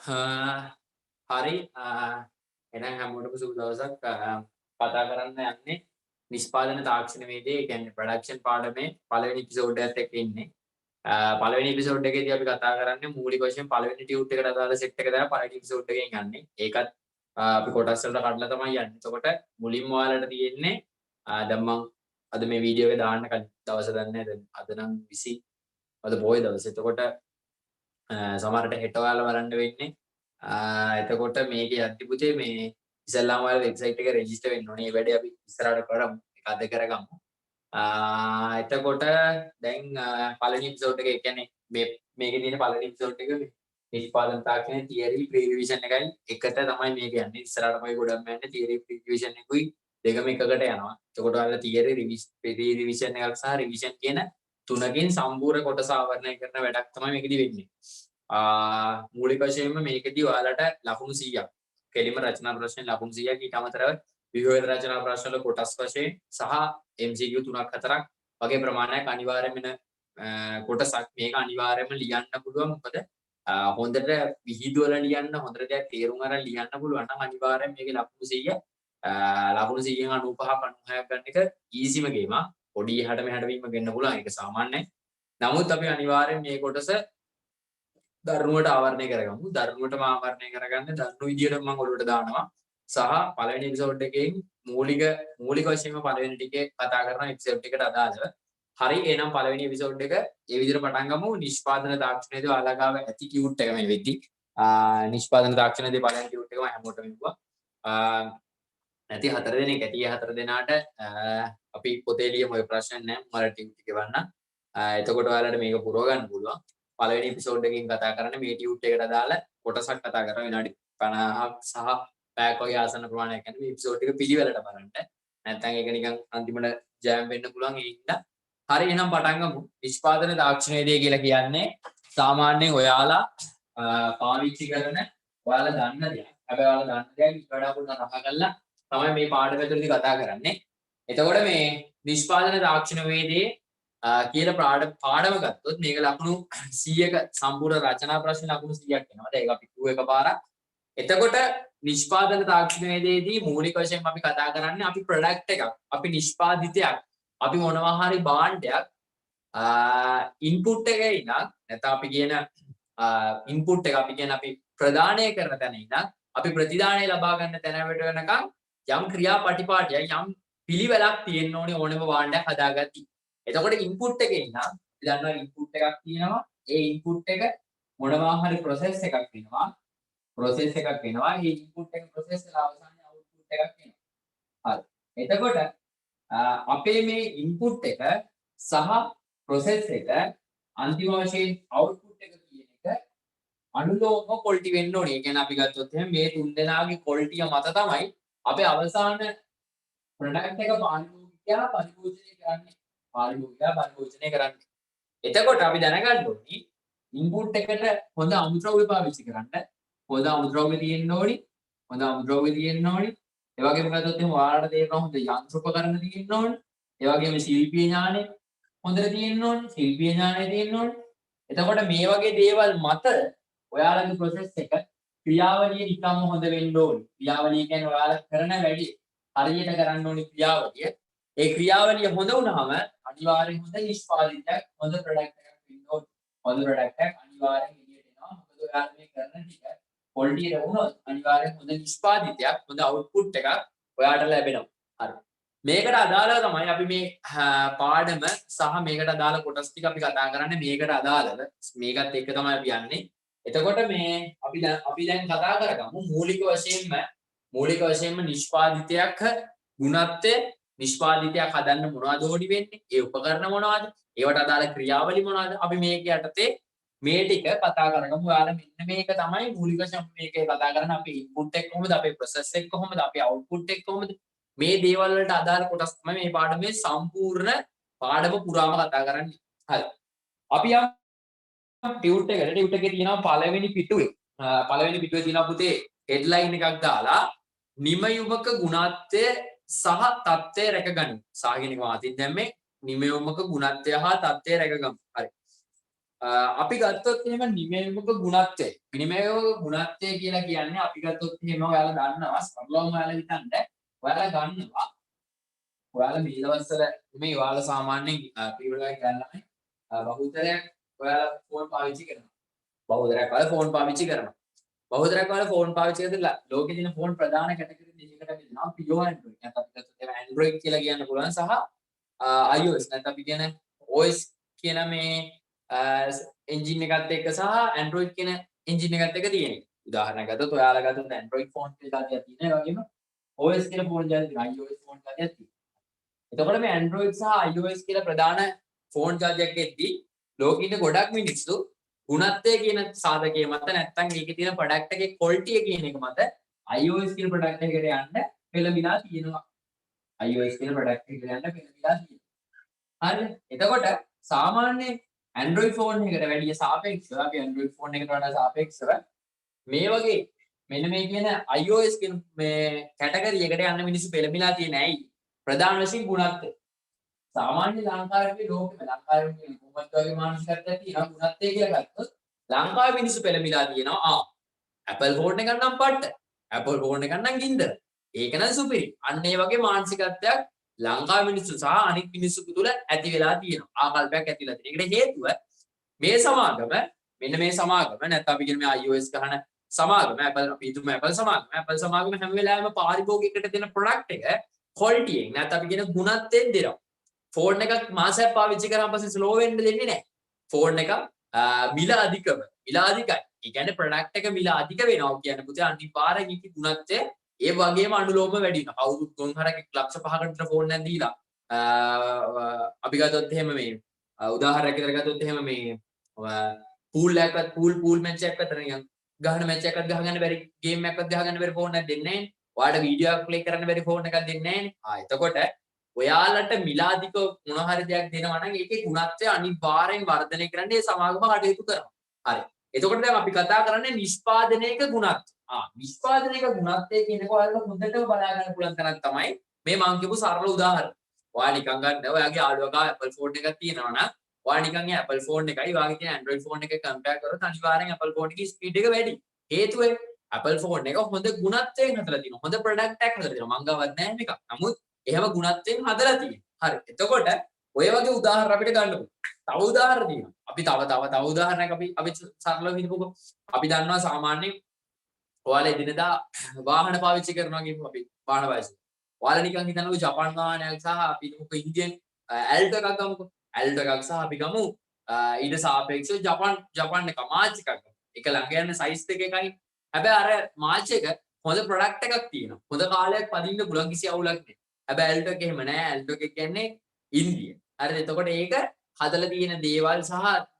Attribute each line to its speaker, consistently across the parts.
Speaker 1: හරි එහෙනම් හැමෝටම සුබ දවසක්. කතා කරන්න යන්නේ නිෂ්පාදන තාක්ෂණවේදී, ඒ කියන්නේ ප්‍රොඩක්ෂන් පාඩමේ පළවෙනි එපිසෝඩ් එකත් එක්ක ඉන්නේ. පළවෙනි එපිසෝඩ් එකේදී අපි කතා කරන්නේ මූලික වශයෙන් පළවෙනි ටියුට් එකට අදාළ සෙට් එක තමයි පළවෙනි එපිසෝඩ් එකෙන් යන්නේ. ඒකත් අපි කොටස් වලට කඩලා තමයි යන්නේ. එතකොට මුලින්ම ඔයාලට තියෙන්නේ දැන් මම අද මේ වීඩියෝ එක දාන්න කලින් දවස දන්නේ නැහැ. දැන් අද නම් 20 අද පොයේ දවස්. එතකොට සමහරට හෙට ඔයාලා බලන්න වෙන්නේ. එතකොට මේකේ යද්දි පුතේ මේ ඉස්සල්ලාම ඔයාලා වෙබ්සයිට් එක රෙජිස්ටර් වෙන්න ඕනේ. මේ වැඩේ අපි ඉස්සරහට කරමු. ඒක අද කරගමු. එතකොට දැන් පළවෙනි එපිසෝඩ් එක, ඒ කියන්නේ මේකේ තියෙන පළවෙනි එපිසෝඩ් එක නිෂ්පාදන තාක්ෂණයේ තියරි ප්‍රී රිවිෂන් එකයි එකට තමයි මේක යන්නේ. ඉස්සරහට අපි ගොඩක් යන්නේ තියරි ප්‍රී රිවිෂන් එකකුයි දෙකම එකකට යනවා. එතකොට ඔයාලා තියරි ප්‍රී රිවිෂන් එකක් සහ රිවිෂන් කියන තුනකින් සම්පූර්ණ කොටස ආවරණය කරන වැඩක් තමයි මේකෙදි වෙන්නේ. මූලික වශයෙන්ම මේකෙදි ඔයාලට ලකුණු 100ක් කෙලිම රචනා ප්‍රශ්න ලකුණු 100ක් ඊට අමතරව විවිධ රචනා ප්‍රශ්න වල කොටස් වශයෙන් සහ MCQ 3ක් 4ක් වගේ ප්‍රමාණයක් අනිවාර්යයෙන්ම කොටසක් මේක අනිවාර්යයෙන්ම ලියන්න පුළුවන්. මොකද හොඳට විහිදුවලා ලියන්න, හොඳට දෙයක් තේරුම් අරන් ලියන්න පුළුවන් නම් අනිවාර්යයෙන් මේකේ ලකුණු 100 ලකුණු 100න් 95ක් 96ක් ගන්න එක ඊසිම ගේමක්. පොඩි එහාට මෙහාට වීම ගන්න පුළුවන්, ඒක සාමාන්‍යයි. නමුත් අපි අනිවාර්යයෙන් මේ කොටස දරුණුවට ආවරණය කරගමු. දරුණුවටම ආවරණය කරගන්න දරුණු විදියට මම ඔළුවට දානවා. සහ පළවෙනි එපිසෝඩ් එකෙන් මූලික වශයෙන්ම පළවෙනි ටිකේ කතා කරන එපිසෝඩ් එකට අදාළව. හරි, එහෙනම් පළවෙනි එපිසෝඩ් එක ඒ විදිහට පටන් ගමු. නිෂ්පාදන තාක්ෂණයේදී ඔයාලා ගාව ඇති ටියුට් එක මේ වෙද්දි. නිෂ්පාදන තාක්ෂණයේදී පළවෙනි ටියුට් එක මම හැමෝටම ඉවුවා. නැති 4 දෙනෙක් ඇති. 4 දෙනාට අපි පොතේ ලියමු. ඔය ප්‍රශ්න නැහැ. මම ටියුට් එක ගන්න. එතකොට ඔයාලට මේක පුරව ගන්න පුළුවන්. පළවෙනි එපිසෝඩ් එකකින් කතා කරන්නේ මේ ටියුට් එකට අදාළ කොටසක් කතා කරනවා. විනාඩි 50ක් සහ පැයක් වගේ ආසන්න ප්‍රමාණයක් යන මේ එපිසෝඩ් එක පිළිවෙලට බලන්න. නැත්නම් ඒක නිකන් අන්තිමට ජෑම් වෙන්න පුළුවන්. ඒ හින්දා හරි, එහෙනම් පටන් ගමු. නිෂ්පාදන තාක්ෂණයේදී කියලා කියන්නේ සාමාන්‍යයෙන් ඔයාලා පාවිච්චි කරන, ඔයාලා දන්න දෙයක්. හැබැයි ඔයාලා දන්න දෙයක් ඊට වඩා පොඩ්ඩක් රහ කරලා තමයි මේ පාඩම ඇතුළතදී කතා කරන්නේ. එතකොට මේ නිෂ්පාදන තාක්ෂණවේදී කියලා පාඩම ගත්තොත් මේක ලකුණු 100ක සම්පූර්ණ රචනා ප්‍රශ්න ලකුණු 100ක් එනවා. ඒක අපි කිව්ව එකපාරක්. එතකොට නිෂ්පාදන තාක්ෂණයේදී මූලික වශයෙන් අපි කතා කරන්නේ අපි ප්‍රොඩක්ට් එකක්, අපි නිෂ්පාදිතයක්, අපි මොනවා හරි භාණ්ඩයක් ඉන්පුට් එකේ ඉඳන් නැත්නම් අපි කියන ඉන්පුට් එක අපි කියන අපි ප්‍රදානය කරන තැන ඉඳන් අපි ප්‍රතිදානය ලබා ගන්න තැනකට වෙනකම් යම් ක්‍රියාපටිපාටියක්, යම් පිළිවෙලක් තියෙන්න ඕනේ ඕනම භාණ්ඩයක් හදාගatti. එතකොට ඉන්පුට් එකේ ඉඳන් අපි දන්නවා ඉන්පුට් එකක් තියෙනවා. ඒ ඉන්පුට් එක මොනවා හරි ප්‍රොසෙස් එකක් වෙනවා. ඒ ඉන්පුට් එක ප්‍රොසෙස් කරලා අවසානයේ අවුට්පුට් එකක් එනවා. හරි. එතකොට අපේ මේ ඉන්පුට් එක සහ ප්‍රොසෙස් එක අන්තිම වශයෙන් අවුට්පුට් එක කියන එක අනුලෝම ක්වොලිටි වෙන්න ඕනේ. ඒ කියන්නේ අපි ගත්තොත් එහෙනම් මේ තුන් දෙනාගේ ක්වොලිටිය මත තමයි අපේ අවසාන ප්‍රොඩක්ට් එක පරිභෝජනය කරන්නේ. එතකොට අපි දැනගන්න ඕනේ ඉන්පුට් එකට හොඳ අමුද්‍රව්‍ය පාවිච්චි කරන්න. හොඳ අමුද්‍රව්‍ය තියෙන්න ඕනේ. ඒ වගේම ගත්තොත් එහෙනම් ඔයාලට තේරෙනවා හොඳ යන්ත්‍ර උපකරණ තියෙන්න ඕනේ. ඒ වගේම ශිල්පීය ඥානය හොඳට තියෙන්න ඕනේ. එතකොට මේ වගේ දේවල් මත ඔයාලගේ ප්‍රොසෙස් එක ක්‍රියාවලිය නිකම්ම හොඳ වෙන්න ඕනේ. ක්‍රියාවලිය කියන්නේ ඔයාලා කරන වැඩි හරියට කරන්න ඕනේ ක්‍රියාවලිය. ඒ ක්‍රියාවලිය හොඳ වුණාම අනිවාර්යෙන් හොඳ නිෂ්පාදිතයක්, හොඳ ප්‍රොඩක්ට් එකක් වෙන්න ඕනේ. හොඳ ප්‍රොඩක්ට් එකක් අනිවාර්යෙන් එළියට එනවා. මොකද ඔයාලා මේ කරන ටික ක්වොලිටියට වුණොත් අනිවාර්යෙන් හොඳ නිෂ්පාදිතයක්, හොඳ අවුට්පුට් එකක් ඔයාට ලැබෙනවා. හරි. මේකට අදාළව තමයි අපි මේ පාඩම සහ මේකට අදාළ කොටස් ටික අපි කතා කරන්නේ. මේකට අදාළව මේකත් එක්ක තමයි අපි යන්නේ. එතකොට මේ අපි දැන් කතා කරගමු මූලික වශයෙන්ම නිෂ්පාදිතයක් ගුණත්වය, නිෂ්පාදිතයක් හදන්න මොනවද ඕනි වෙන්නේ? ඒ උපකරණ මොනවද? ඒවට අදාළ ක්‍රියාවලි මොනවද? අපි මේක යටතේ මේ ටික කතා කරගමු. ඔයාලා මෙන්න මේක තමයි මූලික වශයෙන් මේකේ කතා කරන්නේ. අපේ ඉන්පුට් එක කොහොමද? අපේ ප්‍රොසෙස් එක කොහොමද? අපේ අවුට්පුට් එක කොහොමද? මේ දේවල් වලට අදාළ කොටස් තමයි මේ පාඩමේ සම්පූර්ණ පාඩම පුරාම කතා කරන්නේ. හරි. අපි යම් ටියුට් එකේ තියෙනවා පළවෙනි පිටුවේ. පළවෙනි පිටුවේ තියෙනවා පුතේ හෙඩ්ලයින් එකක් දාලා නිමයුමක ගුණත්වය සහ තත්ත්වය රැකගනිමු. සාහිනික වාතින් දැම්මේ නිමයුමක ගුණත්වය හා තත්ත්වය රැකගමු. හරි. අපි ගත්තොත් එහෙම නිමේයක ගුණත්වය. නිමේයක ගුණත්වය කියලා කියන්නේ අපි ගත්තොත් එහෙම ඔයාලා දන්නවා සරලවම ඔයාලා හිතන්න. ඔයාලා ගන්නවා. ඔයාලා මේ දවස්වල මේ ඔයාලා සාමාන්‍යයෙන් පිළිවෙලක් ගන්නම බහුතරයක් ඔයාලා ෆෝන් පාවිච්චි කරනවා. බහුතරයක් ඔයාලා ෆෝන් පාවිච්චි කරනවා. බහුතරයක් ඔයාලා ෆෝන් පාවිච්චි කරද්දී ලෝකේ තියෙන ෆෝන් ප්‍රධාන කැටගරි දෙකකට බෙදෙනවා. පියෝ ඇන්ඩ්‍රොයිඩ්. නැත්නම් අපි ගත්තොත් එහෙම ඇන්ඩ්‍රොයිඩ් කියලා කියන්න පුළුවන් සහ iOS නැත්නම් අපි කියන OS කියන මේ එන්ජින් එකත් එක්ක සහ Android කියන එන්ජින් එකත් එක්ක තියෙන. උදාහරණයක් ගත්තොත් ඔයාලා ගත්තොත් Android ෆෝන් කියලා જાතියක් තියෙනවා. ඒ වගේම OS කියන ෆෝන් જાතියක් තියෙනවා. iOS ෆෝන් જાතියක් තියෙනවා. එතකොට මේ Android සහ iOS කියලා ප්‍රධාන ෆෝන් જાතියක් එද්දී ලෝකෙ ඉන්න ගොඩක් මිනිස්සු ගුණත්වය කියන සාධකයේ මත නැත්නම් ඒකේ තියෙන ප්‍රොඩක්ට් එකේ ක්වොලිටි කියන එක මත iOS කියන ප්‍රොඩක්ට් එකට යන්න පෙළඹිලා තියෙනවා. iOS කියන ප්‍රොඩක්ට් එකට යන්න පෙළඹිලා තියෙනවා. හරිද? එතකොට සාමාන්‍ය Android ෆෝන් එකකට වැඩිය සාපේක්ෂව අපි Android ෆෝන් එකට වඩා සාපේක්ෂව මේ වගේ මෙන්න මේ කියන iOS කියන මේ කැටගරි එකට යන්න මිනිස්සු පෙළඹිලා තියෙන ඇයි? ප්‍රධාන වශයෙන් ගුණත්වය. සාමාන්‍ය ලංකාවේ ලෝකෙම ලංකාවේ කොහොමද වගේ මානසිකත්වයක් තියෙනවා ගුණත්වය කියලා ගත්තොත් ලංකාවේ මිනිස්සු පෙළඹිලා තියෙනවා Apple ෆෝන් එකක් නම් පට්ට. Apple ෆෝන් එකක් නම් ගින්දර. ඒක නම් සුපිරි. අන්න ඒ වගේ මානසිකත්වයක් ලංකාවේ මිනිස්සු සහ අනිත් මිනිස්සු තුළ ඇති වෙලා තියෙනවා. ආකල්පයක් ඇතිලා තියෙනවා. ඒකට හේතුව මේ සමාගම මෙන්න මේ සමාගම නැත්නම් අපි කියන මේ iOS ගහන සමාගම Apple අපි හිතමු Apple සමාගම හැම වෙලාවෙම පාරිභෝගිකයට දෙන ප්‍රොඩක්ට් එක ක්වොලිටි එක නැත්නම් අපි කියන ගුණත්වයෙන් දෙනවා. ෆෝන් එකක් මාසයක් පාවිච්චි කරාම පස්සේ ස්ලෝ වෙන්න දෙන්නේ නැහැ. ෆෝන් එක මිල අධිකයි. ඒ කියන්නේ ප්‍රොඩක්ට් එක මිල අධික වෙනවා කියන්නේ පුතේ අනිවාර්යෙන් ඒකේ ගුණත්වය ඒ වගේම අනුලෝම වැඩි වෙනවා. අවුරුදු 3-4ක ලක්ෂ 5කට විතර ෆෝන් එකක් දීලා අපි ගත්තොත් එහෙම මේ උදාහරණයක් විතර ගත්තොත් එහෙම මේ පූල් එකක්වත් පූල් මැච් එකක්වත් නිකන් ගහන මැච් එකක් ගහගන්න බැරි ගේම් එකක්වත් ගහගන්න බැරි ෆෝන් එකක් දෙන්නේ නැහැ. ඔයාලට වීඩියෝ එකක් ප්ලේ කරන්න බැරි ෆෝන් එකක් දෙන්නේ නැහැ. එතකොට ඔයාලට මිලාදික මොන හරි දෙයක් දෙනවා නම් ඒකේ ගුණත්වය අනිවාර්යෙන් වර්ධනය කරන්න ඒ සමාගම කටයුතු කරනවා. හරි. එතකොට දැන් අපි කතා කරන්නේ නිෂ්පාදනයක ගුණත්වය. නිෂ්පාදනයක ගුණත්වය කියනක ඔයාලට හොඳටම බලා ගන්න පුළුවන් තරම් තමයි මේ මම කියපු සරල උදාහරණ. ඔයා නිකන් ගන්න ඔයාගේ යාළුවා Apple ෆෝන් එකක් තියෙනවා නම් ඔයා නිකන් ඒ Apple ෆෝන් එකයි වාගේ තියෙන Android ෆෝන් එකක කම්පෙයාර් කරොත් අනිවාර්යෙන් Apple ෆෝන් එකේ ස්පීඩ් එක වැඩි. හේතුව Apple ෆෝන් එක හොඳ ගුණත්වයෙන් හදලා තියෙනවා. හොඳ ප්‍රොඩක්ට් එකක් හදලා තියෙනවා. මං ගාවත් නැහැ මේක. නමුත් එහෙම ගුණත්වයෙන් හදලා තියෙනවා. හරි. එතකොට ඔය වගේ උදාහරණ අපිට ගන්න පුළුවන්. තව උදාහරණ තියෙනවා. අපි තව උදාහරණයක් අපි සරලව හිතමුකෝ. අපි දන්නවා සාමාන්‍යයෙන් ඔයාලා එදිනදා වාහන පාවිච්චි කරනවා කියමු අපි වාහන පාවිච්චි. ඔයාලා නිකන් හිතන්නකෝ ජපාන් වාහනයක් සහ අපි හිතමුකෝ ඉන්දියන් ඇල්ටෝ එකක් ගමුකෝ. ඇල්ටෝ එකක් සහ අපි ගමු ඊට සාපේක්ෂව ජපාන් එක මාච් එකක් ගමු. එක ළඟ යන සයිස් දෙක එකයි. හැබැයි අර මාච් එක හොඳ ප්‍රොඩක්ට් එකක් තියෙනවා. හොඳ කාලයක් පදින්න පුළුවන් කිසි අවුලක් නැහැ. හැබැයි ඇල්ටෝ එක එහෙම නැහැ. ඇල්ටෝ එක කියන්නේ ඉන්දිය. හරිද? එතකොට ඒක හදලා තියෙන දේවල් සහ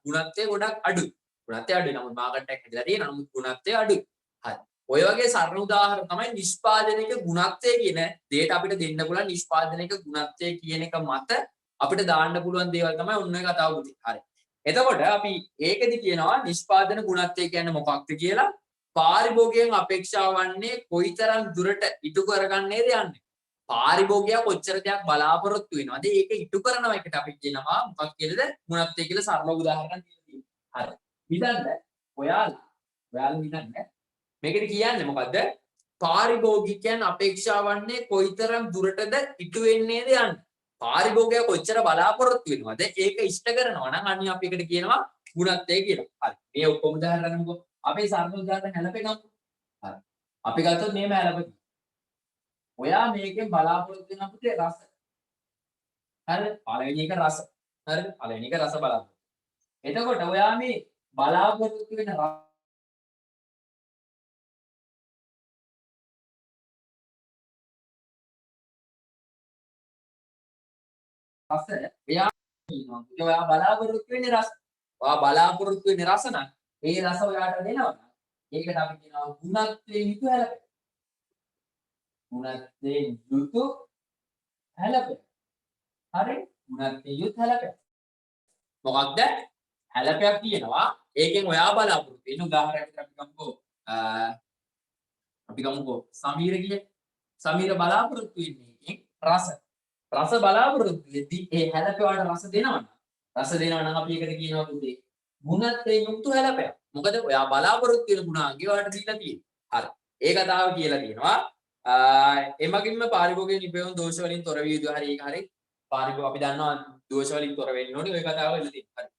Speaker 1: ගුණත්වය ගොඩක් අඩුයි. ගුණත්වය අඩුයි. නමුත් මාකට් එකක් හැදලා තියෙනවා. නමුත් ගුණත්වය අඩුයි. හරි. ඔය වගේ සරල උදාහරණ තමයි නිෂ්පාදනයක ගුණත්වය කියන දෙයට අපිට දෙන්න පුළුවන් නිෂ්පාදනයක ගුණත්වය කියන එක මත අපිට දාන්න පුළුවන් දේවල් තමයි ඔන්න ඔය කතාව පුතේ. හරි. එතකොට අපි ඒකෙදි කියනවා නිෂ්පාදන ගුණත්වය කියන්නේ මොකක්ද කියලා පාරිභෝගිකයන් අපේක්ෂා වන්නේ කොයිතරම් දුරට ඉටු කරගන්නේද යන්නේ. පාරිභෝගිකයා කොච්චර දෙයක් බලාපොරොත්තු වෙනවද ඒක ඉටු කරනවා එකට අපි කියනවා මොකක් කියලාද ගුණත්වය කියලා සරල උදාහරණයක් දීලා. හරි. හිතන්න ඔයාලා හිතන්න මේකද කියන්නේ මොකද්ද? පාරිභෝගිකයන් අපේක්ෂා වන්නේ කොයිතරම් දුරටද ඉටු වෙන්නේද යන්නේ. පාරිභෝගිකයා කොච්චර බලාපොරොත්තු වෙනවද ඒක ඉෂ්ට කරනවා නම් අනිත් අපි එකට කියනවා ගුණත්වය කියලා. හරි. මේ ඔක්කොම උදාහරණ ගන්නකො. අපි සරල උදාහරණ හැලපෙගමු. හරි. අපි ගත්තොත් මේම හැලපෙමු. ඔයා මේකෙන් බලාපොරොත්තු වෙන පුතේ රස. හරිද? පළවෙනි එක රස. හරිද? පළවෙනි එක රස බලාපොරොත්තු. එතකොට ඔයා මේ බලාපොරොත්තු වෙන රස එයා කියනවා. ඔයා බලාපොරොත්තු වෙන්නේ රස. ඔයා බලාපොරොත්තු වෙන්නේ රස නම් ඒ රස ඔයාට දෙනවා. ඒකට අපි කියනවා ගුණත්වයෙන් යුතු හැලපෙන. ගුණත්වයෙන් යුතු හැලපෙන. හරි? ගුණත්වයෙන් යුතු හැලපෙන. මොකක්ද? හැලපයක් තියෙනවා. ඒකෙන් ඔයා බලාපොරොත්තු වෙන උදාහරණයක් අපි ගමුකෝ සමීර කිය. සමීර බලාපොරොත්තු වෙන්නේ රස. රස බලාපොරොත්තු වෙද්දී ඒ හැලපේවට රස දෙනවනම් අපි ඒකට කියනවා පුතේ ගුණත්වයෙන් යුක්ත හැලපයක්. මොකද ඔයා බලාපොරොත්තු වෙන ගුණාංගය ඔයාලට දීලා තියෙන්නේ. හරි. ඒ කතාව කියලා තියෙනවා. එමගින්ම පාරිභෝගික නිපැයුම් දෝෂ වලින් තොර විය යුතු හරි ඒක හරි. පාරිභෝගික අපි දන්නවා දෝෂ වලින් තොර වෙන්න ඕනේ ඔය කතාව වෙලා තියෙනවා. හරි.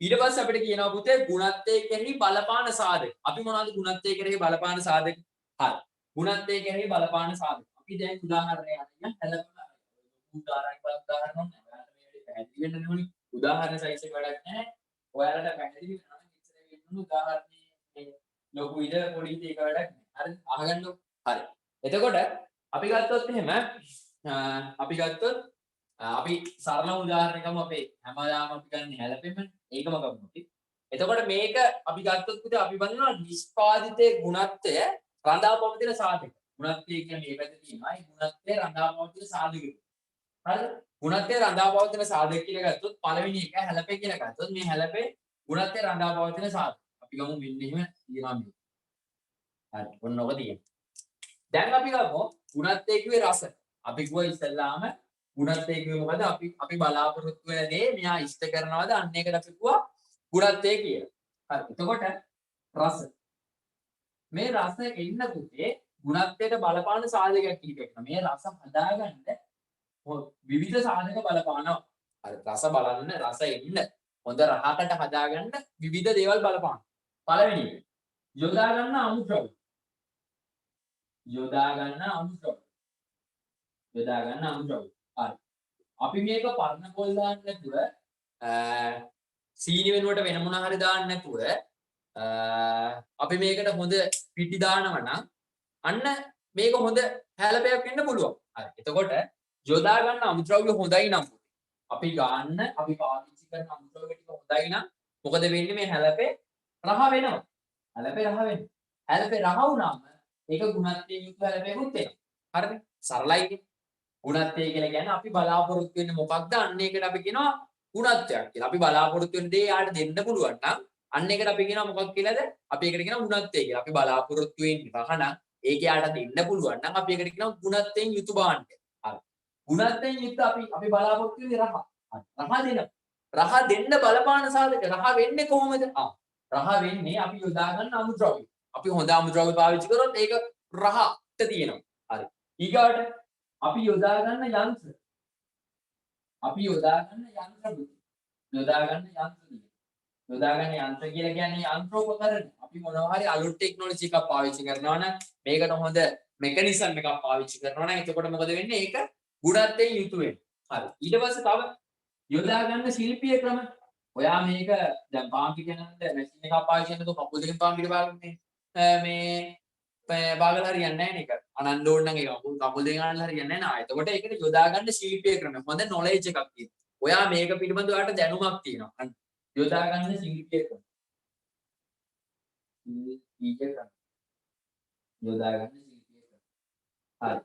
Speaker 1: ඊට පස්සේ අපිට කියනවා පුතේ ගුණත්වයේ කෙරෙහි බලපාන සාධක. අපි මොනවද ගුණත්වයේ කෙරෙහි බලපාන සාධක? හරි. ගුණත්වයේ කෙරෙහි බලපාන සාධක. අපි දැන් උදාහරණයක් අරගෙන හැලපන උදාහරණ නැහැ. පැහැදිලි වෙන්න ඕනේ. උදාහරණ සයිස් එක වැඩක් නැහැ. ඔයාලට පැහැදිලි වෙනවා නම් ඉස්සර වෙන්න උදාහරණේ ලොකු ඉද පොඩි ඉද එක වැඩක් නැහැ. හරි අහගන්නකො. හරි. එතකොට අපි ගත්තොත් එහෙම අපි සරල උදාහරණයක් ගමු අපේ හැමදාම අපි ගන්න හැලපෙන්න ඒකම ගමු අපි. එතකොට මේක අපි ගත්තොත් පුතේ අපි බලනවා නිෂ්පාදිතයේ ගුණත්වය රඳාපවතින සාධක. ගුණත්වය කියන්නේ මේ පැත්තේ තියෙනවා. ඒ ගුණත්වය රඳාපවතින සාධක. හරිද? ගුණත්වය රඳාපවතින සාධක කියලා ගත්තොත් පළවෙනි එක හැලපේ කියලා ගත්තොත් මේ හැලපේ ගුණත්වය රඳාපවතින සාධක. අපි ගමු මෙන්න එහෙම තියෙනවා මේ. හරි. ඔන්න ඔක තියෙනවා. දැන් අපි ගමු ගුණත්වයේ කිව්වේ රස. අපි කිව්වා ඉස්සෙල්ලාම ගුණත්වයේ කිව්වේ මොකද? අපි බලාපොරොත්තු වෙන දේ මෙයා ඉෂ්ට කරනවාද අන්න ඒකට අපි කිව්වා ගුණත්වය කියලා. හරි. එතකොට රස. මේ රස එන්න පුතේ ගුණත්වයට බලපාන සාධකයක් කීපයක්. මේ රස හදාගන්න විවිධ සාධක බලපානවා. හරි. රස බලන්න රස එන්න හොඳ රහකට හදාගන්න විවිධ දේවල් බලපාන. පළවෙනි එක යොදා ගන්න අමුද්‍රව්‍ය. යොදා ගන්න අමුද්‍රව්‍ය. හරි. අපි මේක පරණ පොල් දාන්න නැතුව සීනි වෙනුවට වෙන මොන හරි දාන්න නැතුව අපි මේකට හොඳ පිටි දානවා නම් අන්න මේක හොඳ හැලපයක් වෙන්න පුළුවන්. හරි. එතකොට යොදා ගන්න අමුද්‍රව්‍ය හොඳයි නම් අපි ගන්න අපි පාවිච්චි කරන අමුද්‍රව්‍ය ටික හොඳයි නම් මොකද වෙන්නේ මේ හැලපේ රහ වෙනවා. හැලපේ රහ වෙනවා. හැලපේ රහ වුණාම ඒක ගුණත්වයෙන් යුක්ත හැලපයකුත් වෙනවා. හරිද? සරලයි. ගුණත්වය කියලා කියන්නේ අපි බලාපොරොත්තු වෙන්නේ මොකක්ද? අන්න ඒකට අපි කියනවා ගුණත්වයක් කියලා. අපි බලාපොරොත්තු වෙන දේ යාට දෙන්න පුළුවන් නම් අන්න ඒකට අපි කියනවා මොකක් කියලාද? අපි ඒකට කියනවා ගුණත්වය කියලා. අපි බලාපොරොත්තු වෙන්නේ රහනම් ඒක යාට දෙන්න පුළුවන් නම් අපි ඒකට කියනවා ගුණත්වයෙන් යුතු බාණ්ඩ. හරි. ගුණත්වයෙන් යුක්ත අපි බලාපොරොත්තු වෙන්නේ රහ. රහ දෙන්න. රහ දෙන්න බලපාන සාධක රහ වෙන්නේ කොහොමද? රහ වෙන්නේ අපි යොදා ගන්න අමුද්‍රව්‍ය. අපි හොඳ අමුද්‍රව්‍ය පාවිච්චි කරොත් ඒක රහට තියෙනවා. හරි. ඊගාට අපි යොදා ගන්න යන්ත්‍ර. යොදා ගන්න යන්ත්‍ර කියලා කියන්නේ යන්ත්‍රෝපකරණ. අපි මොනවා හරි අලුත් ටෙක්නොලොජි එකක් පාවිච්චි කරනවා නම් මේකට හොඳ මෙකනිසම් එකක් පාවිච්චි කරනවා නම් එතකොට මොකද වෙන්නේ? ඒක ගුණත්වයෙන් යුතු වෙනවා. හරි. ඊට පස්සේ තව යොදා ගන්න ශිල්පීය ක්‍රම. ඔයා මේක දැන් පාම්පි කියනන්ද මැෂින් එකක් පාවිච්චි කරනකොට කකුල් දෙකෙන් පාම්පිට බාගන්නේ. මේ බාගලා හරියන්නේ නැහැ නේද? අනන්න ඕන නම් ඒක කකුල් දෙකෙන් අනන්න හරියන්නේ නැහැ නා. එතකොට ඒකට යොදා ගන්න ශිල්පීය ක්‍රම. හොඳ නොලෙජ් එකක් තියෙනවා. ඔයා මේක පිළිබඳව ඔයාට දැනුමක් තියෙනවා. යොදා ගන්න ශිල්පීය ක්‍රම. යොදා ගන්න ශිල්පීය ක්‍රම. හරි.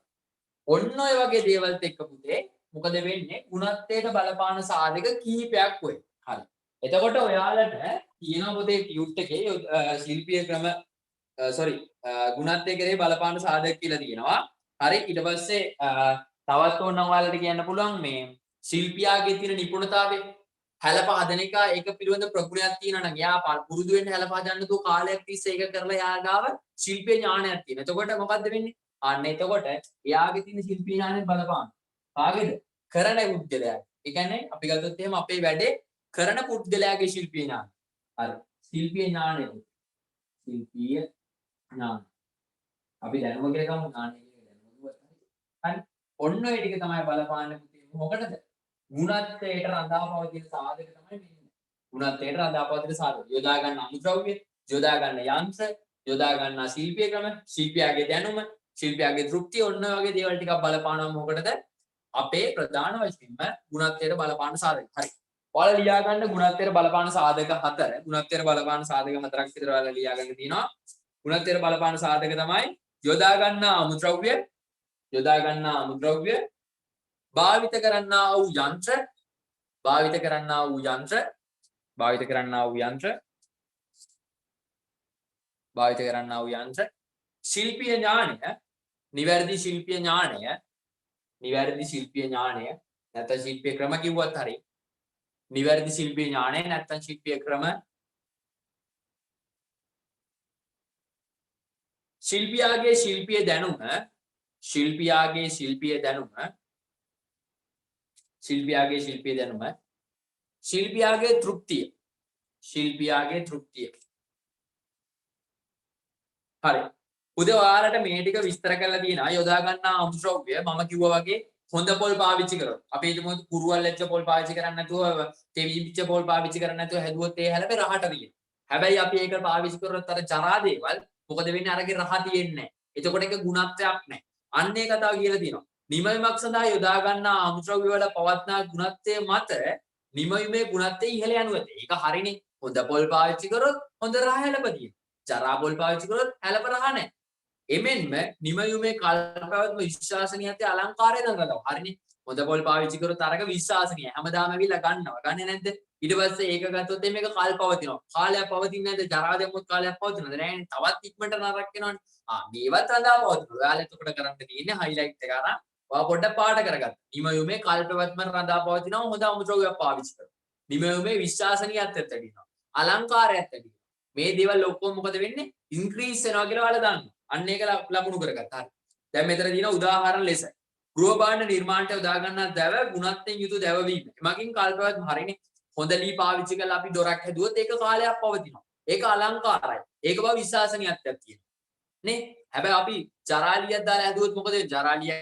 Speaker 1: ඔන්න ඔය වගේ දේවල්ත් එක්ක පුතේ මොකද වෙන්නේ? ගුණත්වයට බලපාන සාධක කිහිපයක් වෙයි. හරි. එතකොට ඔයාලට තියෙනවා පුතේ ටියුට් එකේ ශිල්පීය ක්‍රම ගුණත්වයේ කෙරෙහි බලපාන සාධක කියලා තියෙනවා. හරි. ඊට පස්සේ තවත් ඕනනම් ඔයාලට කියන්න පුළුවන් මේ ශිල්පියාගේ තියෙන නිපුණතාවය හැලප හදන එක ඒක පිළිබඳ ප්‍රගුණයක් තියෙනවා නම් එයා පුරුදු වෙන්න හැලප හදන්න තෝ කාලයක් තිස්සේ ඒක කරලා එයා ගාව ශිල්පීය ඥානයක් තියෙනවා. එතකොට මොකද්ද වෙන්නේ? අන්න එතකොට එයාගේ තියෙන ශිල්පීය ඥානෙ බලපාන. කාගේද? කරන පුද්ගලයා. ඒ කියන්නේ අපි ගත්තොත් එහෙම අපේ වැඩේ කරන පුද්ගලයාගේ ශිල්පීය ඥාන. හරි. ශිල්පීය ඥානය. ශිල්පීය ඥාන. අපි දැනුම කියලා ගමු ඥානය කියලා දැනුම. හරි. ඔන්න ඔය ටික තමයි බලපාන්නේ පුතේ. මොකටද? ගුණත්වයට රඳාපවතින සාධක තමයි මෙන්න. ගුණත්වයට රඳාපවතින සාධක. යොදා ගන්න අමුද්‍රව්‍ය, යොදා ගන්න යන්ත්‍ර, යොදා ගන්න ශිල්පීය ක්‍රම, ශිල්පියාගේ දැනුම, ශිල්පියාගේ තෘප්තිය ඔන්න ඔය වගේ දේවල් ටිකක් බලපානවා මොකටද? අපේ ප්‍රධාන වශයෙන්ම ගුණත්වයට බලපාන සාධක. හරි. ඔයාලා ලියා ගන්න ගුණත්වයට බලපාන සාධක 4. ගුණත්වයට බලපාන සාධක 4ක් විතර ඔයාලා ලියා ගන්න තියෙනවා. ගුණත්වයට බලපාන සාධක තමයි යොදා ගන්න අමුද්‍රව්‍ය, භාවිත කරන්නා වූ යන්ත්‍ර, ශිල්පීය ඥානය, නිවැරදි ශිල්පීය ඥානය, නැත්නම් ශිල්පීය ක්‍රම කිව්වත් හරි. නිවැරදි ශිල්පීය ඥානය නැත්නම් ශිල්පීය ක්‍රම ශිල්පියාගේ ශිල්පීය දැනුම ශිල්පියාගේ ශිල්පීය දැනුම ශිල්පියාගේ ශිල්පීය දැනුම ශිල්පියාගේ තෘප්තිය ශිල්පියාගේ තෘප්තිය හරි උදේ ඔයාලට මේ ටික විස්තර කරලා තියෙනවා යොදා ගන්න අමුද්‍රව්‍ය මම කිව්වා වගේ හොඳ පොල් පාවිච්චි කරොත් අපි හිතමු කුරුවල් ලැජ්ජ පොල් පාවිච්චි කරන්නේ නැතුව තෙවිච්ච පොල් පාවිච්චි කරන්නේ නැතුව හැදුවොත් ඒ හැලපේ රහට තියෙනවා. හැබැයි අපි ඒක පාවිච්චි කරොත් අර ජරා දේවල් මොකද වෙන්නේ අරගේ රහ තියෙන්නේ නැහැ. එතකොට ඒක ගුණත්වයක් නැහැ. අන්න ඒ කතාව කියලා තියෙනවා. නිමවීමක් සඳහා යොදා ගන්නා අමුද්‍රව්‍ය වල පවත්නා ගුණත්වයේ මත නිමවීමේ ගුණත්වයේ ඉහළ යනු ඇත. ඒක හරිනේ. හොඳ පොල් පාවිච්චි කරොත් හොඳ රහ හැලපදින. ජරා පොල් පාවිච්චි කරොත් හැලප රහ නැහැ. එමෙන්ම නිමයුමේ කල්පවත්ම විශ්වාසනීයත්වයේ අලංකාරය දක්වනවා. හරිනේ. හොඳ පොල් පාවිච්චි කරොත් අරක විශ්වාසනීය. හැමදාම ඇවිල්ලා ගන්නවා. ගන්නේ නැද්ද? ඊට පස්සේ ඒක ගත්තොත් මේක කල්පවතිනවා. කාලයක් පවතින්නේ නැද්ද? ජරා දෙමුත් කාලයක් පවතිනවද? නෑනේ. තවත් ඉක්මනට නරක වෙනවනේ. මේවත් රඳා පවතිනවා. ඔයාලා එතකොට කරන්න තියෙන්නේ highlight එක අරන් ඔයා පොඩ්ඩක් පාට කරගන්න. නිමයුමේ කල්පවත්ම රඳා පවතිනවා. හොඳ අමුද්‍රව්‍යයක් පාවිච්චි කරනවා. නිමයුමේ විශ්වාසනීයත්වයට වැඩිනවා. අලංකාරයත් වැඩිනවා. මේ දේවල් ඔක්කොම මොකද වෙන්නේ? ඉන්ක්‍රීස් වෙනවා කියලා ඔයාලා දන්නවා. අන්න ඒක ලකුණු කරගත්තා. හරි. දැන් මෙතන තියෙන උදාහරණ ලෙස ගෘහ භාණ්ඩ නිර්මාණයට උදා ගන්නා දැව ගුණත්වයෙන් යුතු දැව වීම. එමගින් කල්පවත් හරිනේ. හොඳ ලී පාවිච්චි කරලා අපි දොරක් හැදුවොත් ඒක කාලයක් පවතිනවා. ඒක අලංකාරයි. ඒක බව විශ්වාසනීයත්වයක් තියෙනවා. නේ? හැබැයි අපි ජරාලියක් දාලා හැදුවොත් මොකද වෙන්නේ? ජරාලිය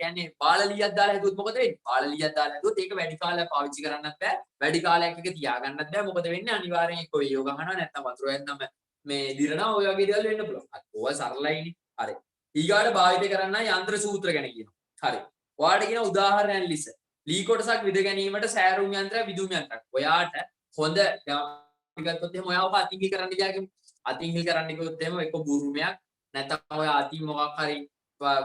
Speaker 1: කියන්නේ බාලලියක් දාලා හැදුවොත් මොකද වෙන්නේ? බාලලියක් දාලා හැදුවොත් ඒක වැඩි කාලයක් පාවිච්චි කරන්නත් බෑ. වැඩි කාලයක් එක තියාගන්නත් බෑ. මොකද වෙන්නේ? අනිවාර්යෙන් එක්ක වේයෝ ගහනවා නැත්නම් වතුර වැන්නම මේ දිරනවා ඔය වගේ දේවල් වෙන්න පුළුවන්. ඕවා සරලයිනේ. හරි. ඊගාට භාවිත කරන්න යන්ත්‍ර සූත්‍ර ගැන කියනවා. හරි. ඔයාලට කියන උදාහරණයක් ලිස. ලී කොටසක් විද ගැනීමට සෑරුම් යන්ත්‍රය විදුම් යන්ත්‍රයක්. ඔයාට හොඳ අපි ගත්තොත් එහෙම ඔයාව අතින් හිල් කරන්න ගියාගෙන අතින් හිල් කරන්න ගියොත් එහෙම එක්ක බුරුමයක් නැත්නම් ඔයා අතින් මොකක් හරි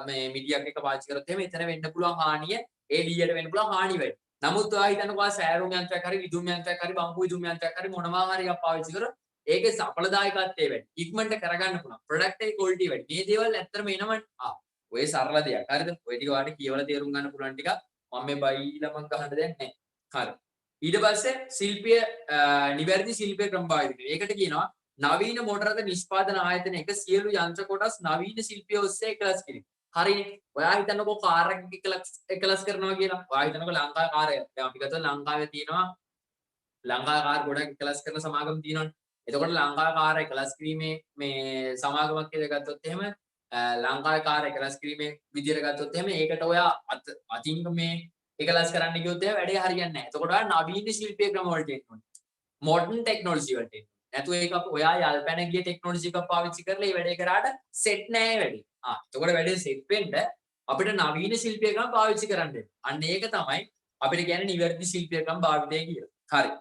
Speaker 1: මේ මිඩියක් එක පාවිච්චි කරොත් එහෙම එතන වෙන්න පුළුවන් හානිය ඒ ලීයට වෙන්න පුළුවන් හානිය වැඩි. නමුත් ඔයා හිතන්නකෝ සෑරුම් යන්ත්‍රයක් හරි විදුම් යන්ත්‍රයක් හරි බම්බු විදුම් යන්ත්‍රයක් හරි මොනවා හරි එකක් පාවිච්චි කරොත් ඒකේ සඵලදායකත්වය වැඩි. ඉක්මනට කරගන්න පුළුවන්. ප්‍රොඩක්ට් එකේ ක්වොලිටි වැඩි. මේ දේවල් ඇත්තටම එනවනේ. ඔය සරල දෙයක්. හරිද? ඔය ටික ඔයාලට කියවලා තේරුම් ගන්න පුළුවන් ටික මම මේ බයිලමක් ගහන්න දෙයක් නැහැ. හරි. ඊට පස්සේ ශිල්පීය නිවැරදි ශිල්පීය ක්‍රම භාවිත කරනවා. ඒකට කියනවා නවීන මොටරද නිෂ්පාදන ආයතන එක සියලු යන්ත්‍ර කොටස් නවීන ශිල්පීය ඔස්සේ එකලස් කිරීම. හරිනේ. ඔයා හිතන්නකෝ කාර් එකක් එකලස් කරනවා කියලා. ඔයා හිතන්නකෝ ලංකාවේ කාර් එක. දැන් අපි ගත්තොත් ලංකාවේ තියෙනවා ලංකාවේ කාර් ගොඩක් එකලස් කරන සමාගම් තියෙනවනේ. එතකොට ලංකාවේ කාර් එකලස් කිරීමේ මේ සමාගමක් කියලා ගත්තොත් එහෙම ලංකාවේ කාර් එකලස් කිරීමේ විදියට ගත්තොත් එහෙම ඒකට ඔයා අතින් මේ එකලස් කරන්න ගියොත් එහෙම වැඩේ හරියන්නේ නැහැ. එතකොට ඔයා නවීන ශිල්පීය ක්‍රම වලට එන්න ඕනේ. මොඩර්න් ටෙක්නොලොජි වලට එන්න. නැතුව ඒක ඔයා යල්පැන ගිය ටෙක්නොලොජි එකක් පාවිච්චි කරලා මේ වැඩේ කරාට සෙට් නැහැ වැඩේ. එතකොට වැඩේ සෙට් වෙන්න අපිට නවීන ශිල්පීය ක්‍රම පාවිච්චි කරන්න වෙනවා. අන්න ඒක තමයි අපිට කියන්නේ නිවැරදි ශිල්පීය ක්‍රම භාවිතය කියලා. හරි.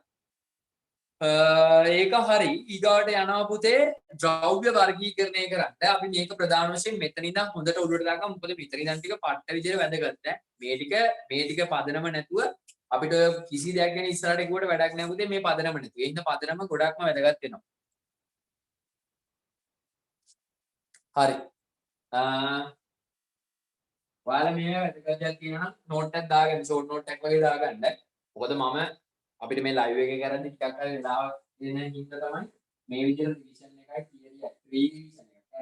Speaker 1: ඒක හරි ඊගාට යනවා පුතේ ද්‍රව්‍ය වර්ගීකරණය කරන්න. අපි මේක ප්‍රධාන වශයෙන් මෙතන ඉඳන් හොඳට උඩට දාගමු. මොකද මෙතන ඉඳන් ටික පට්ට විදියට වැදගත් ඈ. මේ ටික පදනම නැතුව අපිට කිසි දෙයක් ගැන ඉස්සරහට ගිහුවට වැඩක් නැහැ පුතේ මේ පදනම නැතුව. ඒ හින්දා පදනම ගොඩක්ම වැදගත් වෙනවා. හරි. ඔයාලා මේ වැදගත් දෙයක් තියෙනවා නම් නෝට් එකක් දාගන්න. ෂෝට් නෝට් එකක් වගේ දාගන්න. මොකද මම අපිට මේ ලයිව් එකේ කරද්දි ටිකක් හරි වෙලාවක් දෙන හින්දා තමයි මේ විදිහට රිවිෂන් එකයි තියරි රිවිෂන් එකක්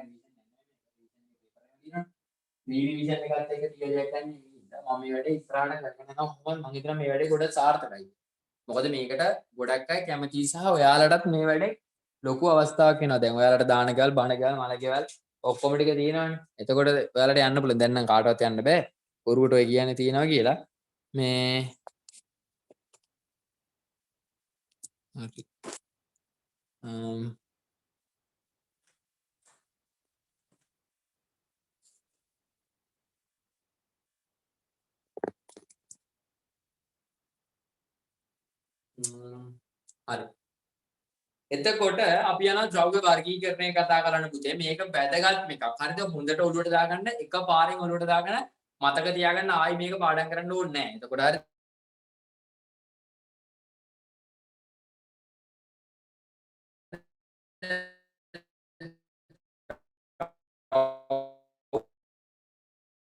Speaker 1: රිවිෂන් එකත් එක්ක තියරි එකක් ගන්න හින්දා මම මේ වැඩේ ඉස්සරහට කරගෙන යනවා කොහොමද මම හිතනවා මේ වැඩේ ගොඩක් සාර්ථකයි. මොකද මේකට ගොඩක් අය කැමති සහ ඔයාලටත් මේ වැඩේ ලොකු අවස්ථාවක් වෙනවා. දැන් ඔයාලට දාන ගෙවල් බණ ගෙවල් මල ගෙවල් ඔක්කොම ටික තියෙනවානේ. එතකොට ඔයාලට යන්න පුළුවන්. දැන් නම් කාටවත් යන්න බෑ. ඔරුවට ඔය කියන්නේ තියෙනවා කියලා. මේ okay. හරි. එතකොට අපි යනවා ද්‍රව්‍ය වර්ගීකරණය කතා කරන්න පුතේ. මේක වැදගත් එකක්. හරිද? හොඳට ඔළුවට දාගන්න එක පාරෙන් ඔළුවට දාගෙන මතක තියාගන්න ආයි මේක පාඩම් කරන්න ඕනේ නැහැ. එතකොට හරි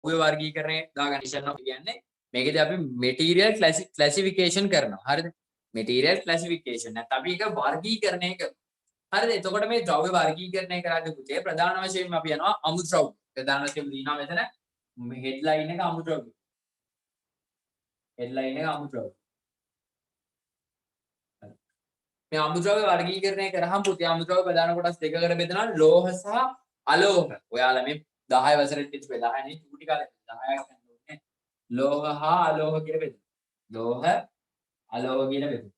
Speaker 1: වර්ගීකරණය දාගන්න ඉස්සෙල්ලා කියන්නේ මේකදී අපි මෙටීරියල් ක්ලාසිෆිකේෂන් කරනවා. හරිද? මෙටීරියල් ක්ලාසිෆිකේෂන් නැත්නම් අපි ඒක වර්ගීකරණය කරනවා. හරිද? එතකොට මේ ද්‍රව්‍ය වර්ගීකරණය කරද්දී පුතේ ප්‍රධාන වශයෙන්ම අපි යනවා අමුද්‍රව්‍ය. ප්‍රධාන වශයෙන්ම දිනනවා මෙතන හෙඩ්ලයින් එක අමුද්‍රව්‍ය. හෙඩ්ලයින් එක අමුද්‍රව්‍ය. මේ අමුද්‍රව්‍ය වර්ගීකරණය කරාම පුතේ අමුද්‍රව්‍ය ප්‍රධාන කොටස් දෙකකට බෙදනවා ලෝහ සහ අලෝහ. ඔයාලා මේ 10 වසරේ තිබ්බ 10 නේ චූටි කාලේ 10ක් යනෝනේ. ලෝහ හා අලෝහ කියලා බෙදෙනවා. ලෝහ අලෝහ කියලා බෙදෙනවා.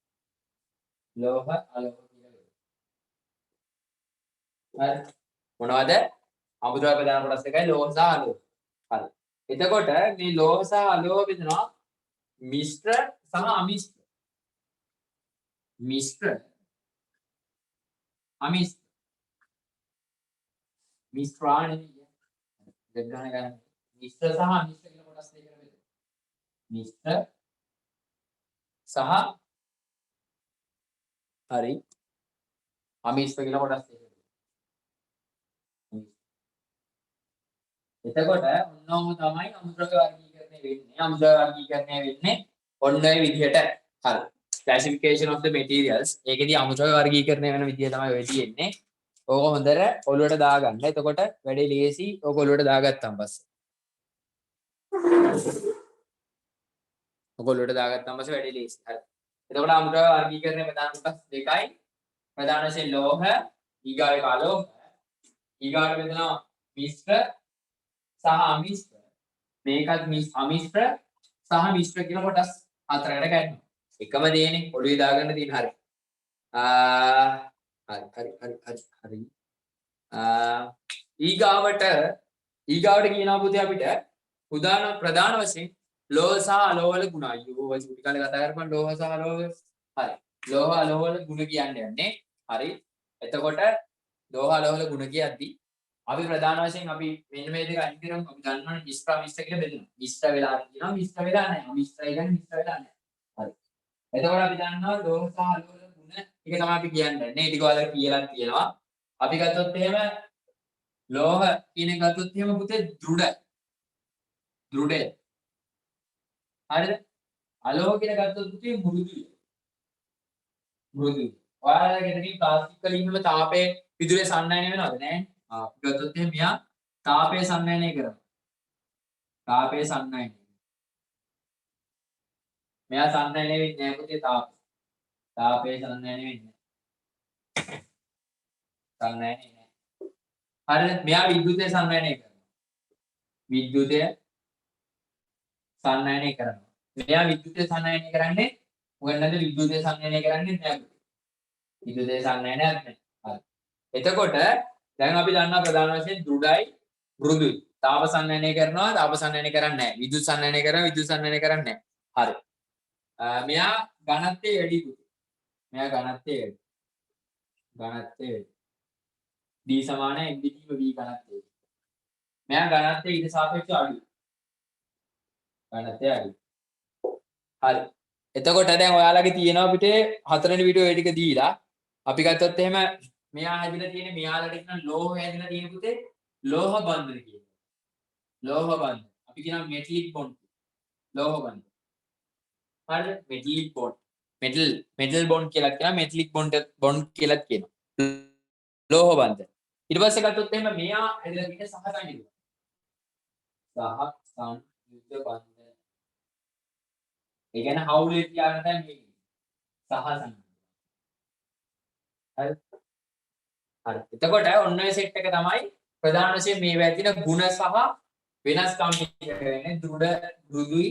Speaker 1: ලෝහ අලෝහ කියලා බෙදෙනවා. හරි. මොනවද? අමුද්‍රව්‍ය ප්‍රධාන කොටස් දෙකයි ලෝහ සහ අලෝහ. හරි. එතකොට මේ ලෝහ සහ අලෝහ බෙදෙනවා මිශ්‍ර සහ අමිශ්‍ර. මිශ්‍ර අමිශ්‍ර මිශ්‍රාණ දෙග්ගහන ගන්න මිශ්‍ර සහ අමිශ්‍ර කියලා කොටස් දෙකකට බෙදෙනවා. මිශ්‍ර සහ හරි අමිශ්‍ර කියලා කොටස් දෙකකට බෙදෙනවා. එතකොට ඔන්නෝම තමයි අමුද්‍රව්‍ය වර්ගීකරණය වෙන්නේ. අමුද්‍රව්‍ය වර්ගීකරණය වෙන්නේ ඔන්න ඔය විදිහට. හරි. classification of the materials ඒකෙදී අමුද්‍රව්‍ය වර්ගීකරණය වෙන විදිය තමයි ඔය තියෙන්නේ. ඕක හොඳට ඔලුවට දාගන්න. එතකොට වැඩේ ලේසි. ඕක ඔලුවට දාගත්තාම පස්සේ. ඕක ඔලුවට දාගත්තාම පස්සේ වැඩේ ලේසි. හරි. එතකොට අමුද්‍රව්‍ය වර්ගීකරණය ප්‍රධාන කොටස් දෙකයි. ප්‍රධාන වශයෙන් ලෝහ, ඊගාව එක අලෝහ, ඊගාවට බෙදෙනවා මිශ්‍ර සහ අමිශ්‍ර. මේකත් අමිශ්‍ර සහ මිශ්‍ර කියන කොටස් හතරකට ගන්නවා. එකම දේනේ ඔළුවේ දාගන්න තියෙන හරිය. හරි. ඊගාවට කියනවා පුතේ අපිට ප්‍රධාන වශයෙන් ලෝහ සහ අලෝහ වල ගුණ. අයියෝ ඔය සුටි කාලේ කතා කරපන් ලෝහ සහ අලෝහ. හරි. ලෝහ අලෝහ වල ගුණ කියන්නේ යන්නේ. හරි. එතකොට ලෝහ අලෝහ වල ගුණ කියද්දී අපි ප්‍රධාන වශයෙන් අපි මෙන්න මේ දෙක අයින් කරමු. අපි ගන්නවනේ මිශ්‍ර මිශ්‍ර කියලා බෙදෙනවා. මිශ්‍ර වෙලා කියනවා මිශ්‍ර වෙලා නැහැ. මිශ්‍රයි කියන්නේ මිශ්‍ර වෙලා නැහැ. හරි. එතකොට අපි දන්නවා ලෝහ සහ අලෝහ වල ගුණ ටික තමයි අපි කියන්නේ. නේ ටික ඔයාලට කියලා තියෙනවා. අපි ගත්තොත් එහෙම ලෝහ කියන එක ගත්තොත් එහෙම පුතේ දෘඩ. හරිද? අලෝහ කියන ගත්තොත් පුතේ මෘදුයි. ඔයාලා ගෙදරින් ප්ලාස්ටික් වලින් එහෙම තාපයේ විදුලිය සන්නයන වෙනවද නැහැ? අපි ගත්තොත් එහෙම මෙයා තාපයේ සන්නයනය කරනවා. තාපයේ සන්නයනය. මෙයා සන්නයනය වෙන්නේ නැහැ පුතේ තාපය. තාපයේ සන්නයනය වෙන්නේ නැහැ. සන්නයනය නැහැ. හරිද? මෙයා විද්‍යුතය සන්නයනය කරනවා. විද්‍යුතය සන්නයනය කරනවා. මෙයා විද්‍යුතය සන්නයනය කරන්නේ මොකක්ද? විද්‍යුතය සන්නයනය කරන්නේ නැහැ. විද්‍යුතය සන්නයනයක් නැහැ. හරි. එතකොට දැන් අපි දන්නා ප්‍රධාන වශයෙන් දෘඩයි මෘදුයි. තාප සන්නයනය කරනවා තාප සන්නයනය කරන්නේ නැහැ. විද්‍යුත් සන්නයනය කරනවා විද්‍යුත් සන්නයනය කරන්නේ නැහැ. හරි. මෙයා ඝනත්වයේ වැඩි පුතේ. මෙයා ඝනත්වයේ වැඩි. D සමාන MDT V ඝනත්වය. මෙයා ඝනත්වයේ ඊට සාපේක්ෂව අඩුයි. ඝනත්වය අඩුයි. හරි. එතකොට දැන් ඔයාලගේ තියෙනවා පිටේ හතරවෙනි වීඩියෝ ඒ ටික දීලා අපි ගත්තොත් එහෙම මෙයා හැදිලා තියෙන මෙයාලට කියන ලෝහ හැදිලා තියෙන පුතේ ලෝහ බන්ධන කියනවා. ලෝහ බන්ධන. අපි කියනවා මෙටලික් බොන්ඩ්. ලෝහ බන්ධන. හරිද? මෙටලික් බොන්ඩ්. මෙටල් බොන්ඩ් කියලා කියනවා මෙටලික් බොන්ඩ් කියලා කියනවා. ලෝහ බන්ධන. ඊට පස්සේ ගත්තොත් එහෙම මෙයා හැදිලා තියෙන සහසංයුග. සහසංයුග බන්ධන. ඒ කියන්නේ හවුලේ තියාගෙන තමයි මේක. සහසංයුග. හරි. එතකොට ඔන්න ඔය සෙට් එක තමයි ප්‍රධාන වශයෙන් මේ වැදින ಗುಣ සහ වෙනස්කම් කියන්නේ දෘඩ මෘදුයි